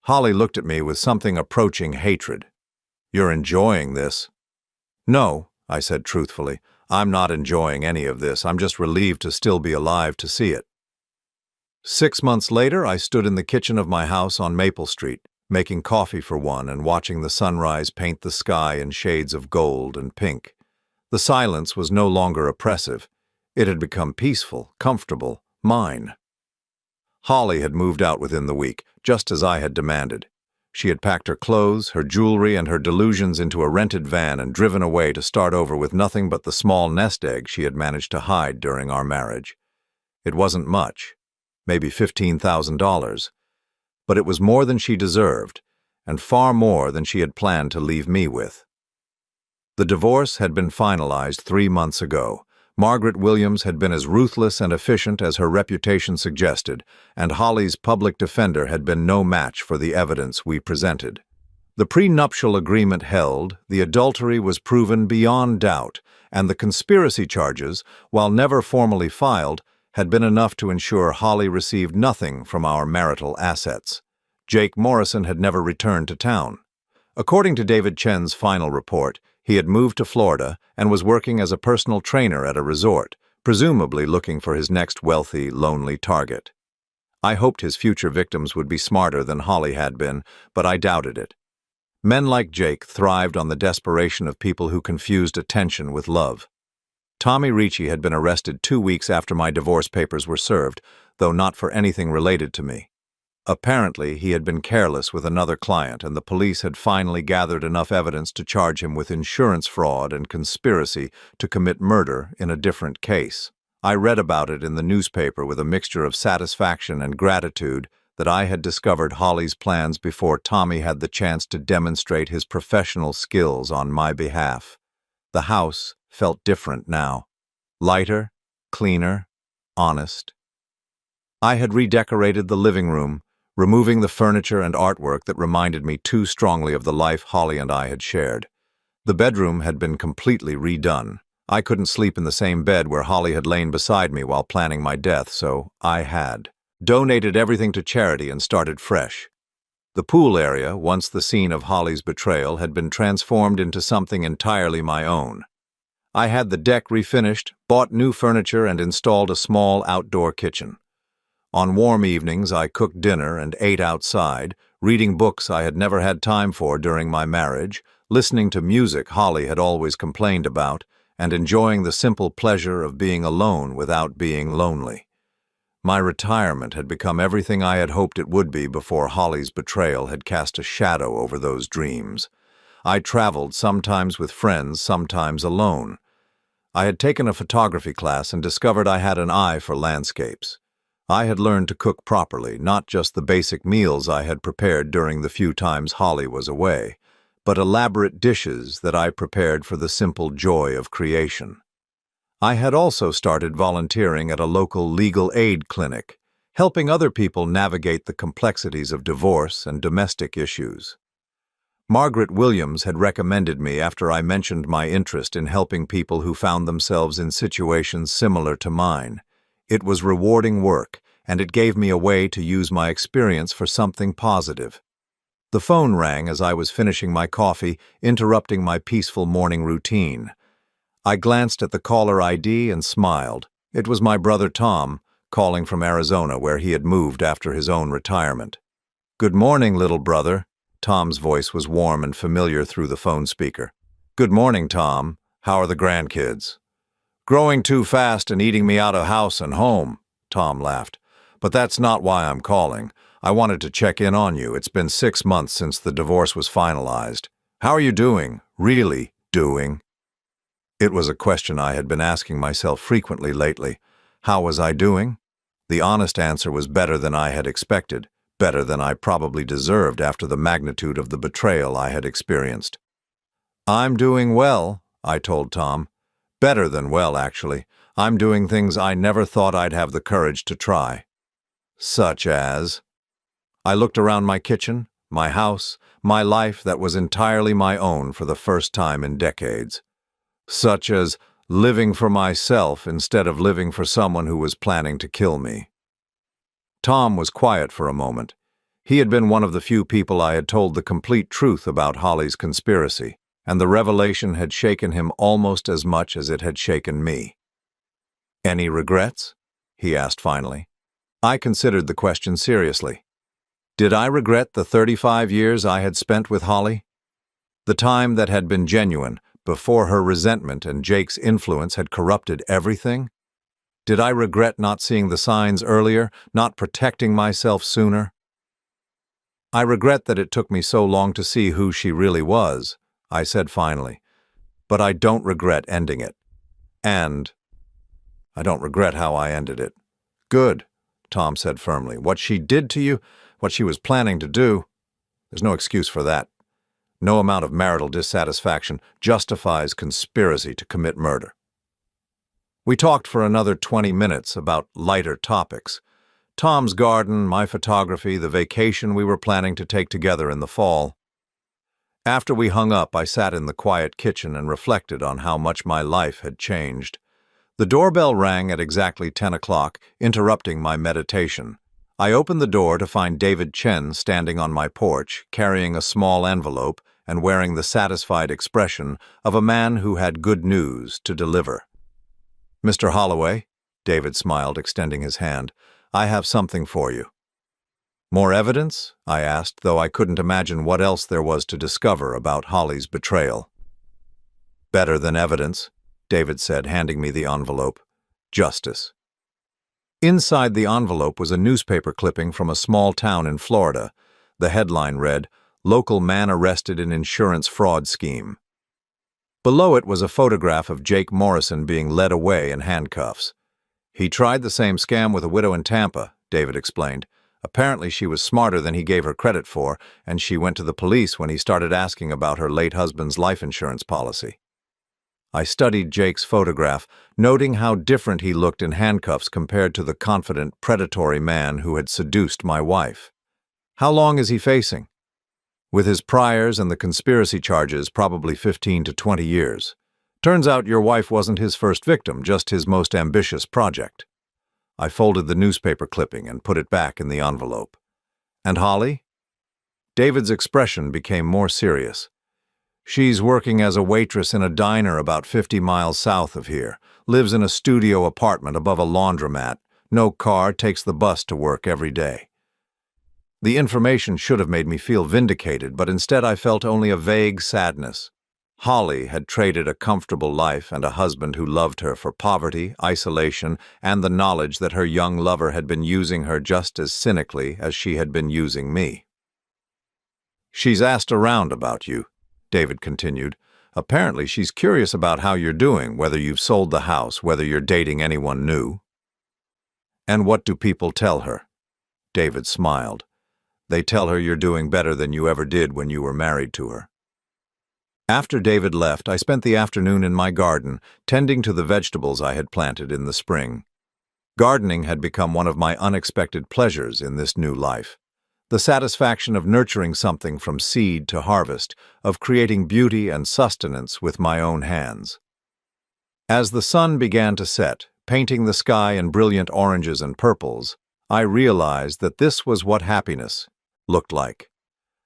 Holly looked at me with something approaching hatred. "You're enjoying this." "No," I said truthfully. "I'm not enjoying any of this. I'm just relieved to still be alive to see it." 6 months later, I stood in the kitchen of my house on Maple Street, making coffee for one and watching the sunrise paint the sky in shades of gold and pink. The silence was no longer oppressive. It had become peaceful, comfortable, mine. Holly had moved out within the week, just as I had demanded. She had packed her clothes, her jewelry, and her delusions into a rented van and driven away to start over with nothing but the small nest egg she had managed to hide during our marriage. It wasn't much, maybe $15,000, but it was more than she deserved, and far more than she had planned to leave me with. The divorce had been finalized 3 months ago. Margaret Williams had been as ruthless and efficient as her reputation suggested, and Holly's public defender had been no match for the evidence we presented. The prenuptial agreement held, the adultery was proven beyond doubt, and the conspiracy charges, while never formally filed, had been enough to ensure Holly received nothing from our marital assets. Jake Morrison had never returned to town. According to David Chen's final report, he had moved to Florida and was working as a personal trainer at a resort, presumably looking for his next wealthy, lonely target. I hoped his future victims would be smarter than Holly had been, but I doubted it. Men like Jake thrived on the desperation of people who confused attention with love. Tommy Ricci had been arrested 2 weeks after my divorce papers were served, though not for anything related to me. Apparently, he had been careless with another client, and the police had finally gathered enough evidence to charge him with insurance fraud and conspiracy to commit murder in a different case. I read about it in the newspaper with a mixture of satisfaction and gratitude that I had discovered Holly's plans before Tommy had the chance to demonstrate his professional skills on my behalf. The house felt different now. Lighter, cleaner, honest. I had redecorated the living room, removing the furniture and artwork that reminded me too strongly of the life Holly and I had shared. The bedroom had been completely redone. I couldn't sleep in the same bed where Holly had lain beside me while planning my death, so I had donated everything to charity and started fresh. The pool area, once the scene of Holly's betrayal, had been transformed into something entirely my own. I had the deck refinished, bought new furniture, and installed a small outdoor kitchen. On warm evenings, I cooked dinner and ate outside, reading books I had never had time for during my marriage, listening to music Holly had always complained about, and enjoying the simple pleasure of being alone without being lonely. My retirement had become everything I had hoped it would be before Holly's betrayal had cast a shadow over those dreams. I traveled, sometimes with friends, sometimes alone. I had taken a photography class and discovered I had an eye for landscapes. I had learned to cook properly, not just the basic meals I had prepared during the few times Holly was away, but elaborate dishes that I prepared for the simple joy of creation. I had also started volunteering at a local legal aid clinic, helping other people navigate the complexities of divorce and domestic issues. Margaret Williams had recommended me after I mentioned my interest in helping people who found themselves in situations similar to mine. It was rewarding work, and it gave me a way to use my experience for something positive. The phone rang as I was finishing my coffee, interrupting my peaceful morning routine. I glanced at the caller ID and smiled. It was my brother Tom, calling from Arizona, where he had moved after his own retirement. "Good morning, little brother." Tom's voice was warm and familiar through the phone speaker. "Good morning, Tom. How are the grandkids?" "Growing too fast and eating me out of house and home," Tom laughed. "But that's not why I'm calling. I wanted to check in on you. It's been 6 months since the divorce was finalized. How are you doing? Really doing?" It was a question I had been asking myself frequently lately. How was I doing? The honest answer was better than I had expected, better than I probably deserved after the magnitude of the betrayal I had experienced. "I'm doing well," I told Tom. "Better than well, actually. I'm doing things I never thought I'd have the courage to try." "Such as?" I looked around my kitchen, my house, my life that was entirely my own for the first time in decades. "Such as living for myself instead of living for someone who was planning to kill me." Tom was quiet for a moment. He had been one of the few people I had told the complete truth about Holly's conspiracy, and the revelation had shaken him almost as much as it had shaken me. "Any regrets?" he asked finally. I considered the question seriously. Did I regret the 35 years I had spent with Holly? The time that had been genuine, before her resentment and Jake's influence had corrupted everything? Did I regret not seeing the signs earlier, not protecting myself sooner? "I regret that it took me so long to see who she really was," I said finally. "But I don't regret ending it. And I don't regret how I ended it." "Good," Tom said firmly. "What she did to you, what she was planning to do, there's no excuse for that. No amount of marital dissatisfaction justifies conspiracy to commit murder." We talked for another 20 minutes about lighter topics. Tom's garden, my photography, the vacation we were planning to take together in the fall. After we hung up, I sat in the quiet kitchen and reflected on how much my life had changed. The doorbell rang at exactly 10 o'clock, interrupting my meditation. I opened the door to find David Chen standing on my porch, carrying a small envelope and wearing the satisfied expression of a man who had good news to deliver. "Mr. Holloway," David smiled, extending his hand, "I have something for you." "More evidence?" I asked, though I couldn't imagine what else there was to discover about Holly's betrayal. "Better than evidence," David said, handing me the envelope. "Justice." Inside the envelope was a newspaper clipping from a small town in Florida. The headline read, "Local man arrested in insurance fraud scheme." Below it was a photograph of Jake Morrison being led away in handcuffs. "He tried the same scam with a widow in Tampa," David explained. "Apparently she was smarter than he gave her credit for, and she went to the police when he started asking about her late husband's life insurance policy." I studied Jake's photograph, noting how different he looked in handcuffs compared to the confident, predatory man who had seduced my wife. "How long is he facing?" "With his priors and the conspiracy charges, probably 15 to 20 years. Turns out your wife wasn't his first victim, just his most ambitious project." I folded the newspaper clipping and put it back in the envelope. "And Holly?" David's expression became more serious. She's working as a waitress in a diner about 50 miles south of here. Lives in a studio apartment above a laundromat. No car, takes the bus to work every day. The information should have made me feel vindicated, but instead I felt only a vague sadness. Holly had traded a comfortable life and a husband who loved her for poverty, isolation, and the knowledge that her young lover had been using her just as cynically as she had been using me. "She's asked around about you," David continued. "Apparently she's curious about how you're doing, whether you've sold the house, whether you're dating anyone new." "And what do people tell her?" David smiled. "They tell her you're doing better than you ever did when you were married to her." After David left, I spent the afternoon in my garden, tending to the vegetables I had planted in the spring. Gardening had become one of my unexpected pleasures in this new life. The satisfaction of nurturing something from seed to harvest, of creating beauty and sustenance with my own hands. As the sun began to set, painting the sky in brilliant oranges and purples, I realized that this was what happiness looked like.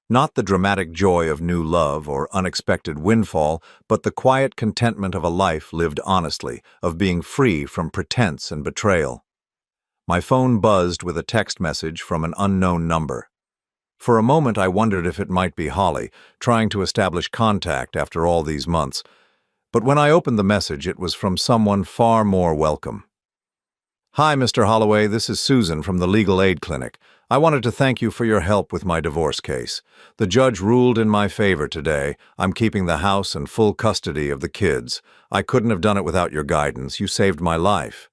Not the dramatic joy of new love or unexpected windfall, but the quiet contentment of a life lived honestly, of being free from pretense and betrayal. My phone buzzed with a text message from an unknown number. For a moment I wondered if it might be Holly, trying to establish contact after all these months. But when I opened the message, it was from someone far more welcome. "Hi, Mr. Holloway, this is Susan from the Legal Aid Clinic. I wanted to thank you for your help with my divorce case. The judge ruled in my favor today. I'm keeping the house and full custody of the kids. I couldn't have done it without your guidance. You saved my life."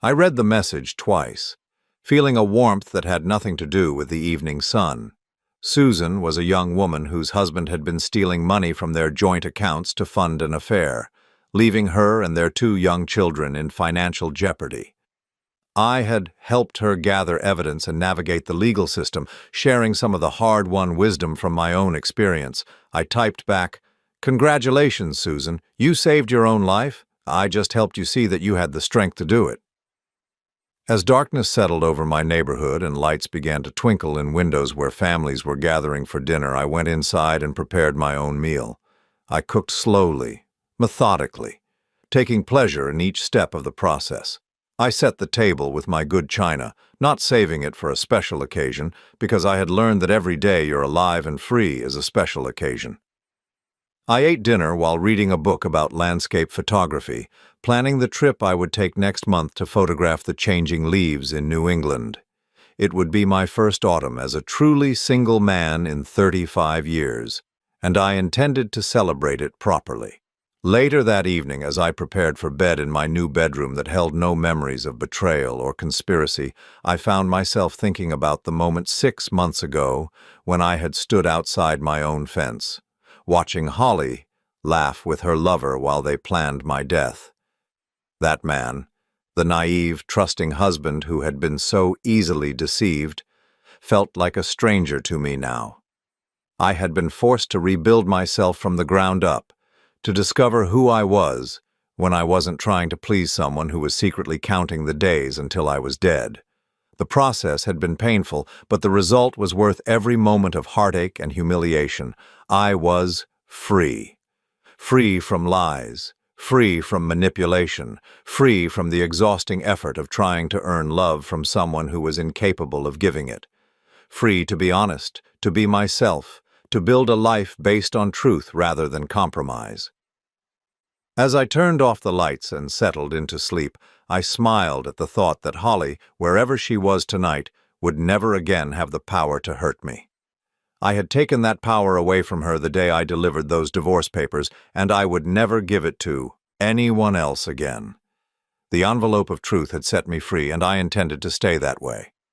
I read the message twice, feeling a warmth that had nothing to do with the evening sun. Susan was a young woman whose husband had been stealing money from their joint accounts to fund an affair, leaving her and their 2 young children in financial jeopardy. I had helped her gather evidence and navigate the legal system, sharing some of the hard-won wisdom from my own experience. I typed back, "Congratulations, Susan. You saved your own life. I just helped you see that you had the strength to do it." As darkness settled over my neighborhood and lights began to twinkle in windows where families were gathering for dinner, I went inside and prepared my own meal. I cooked slowly, methodically, taking pleasure in each step of the process. I set the table with my good china, not saving it for a special occasion, because I had learned that every day you're alive and free is a special occasion. I ate dinner while reading a book about landscape photography, planning the trip I would take next month to photograph the changing leaves in New England. It would be my first autumn as a truly single man in 35 years, and I intended to celebrate it properly. Later that evening, as I prepared for bed in my new bedroom that held no memories of betrayal or conspiracy, I found myself thinking about the moment 6 months ago when I had stood outside my own fence, watching Holly laugh with her lover while they planned my death. That man, the naive, trusting husband who had been so easily deceived, felt like a stranger to me now. I had been forced to rebuild myself from the ground up, to discover who I was when I wasn't trying to please someone who was secretly counting the days until I was dead. The process had been painful, but the result was worth every moment of heartache and humiliation. I was free. Free from lies, free from manipulation, free from the exhausting effort of trying to earn love from someone who was incapable of giving it. Free to be honest, to be myself, to build a life based on truth rather than compromise. As I turned off the lights and settled into sleep, I smiled at the thought that Holly, wherever she was tonight, would never again have the power to hurt me. I had taken that power away from her the day I delivered those divorce papers, and I would never give it to anyone else again. The envelope of truth had set me free, and I intended to stay that way.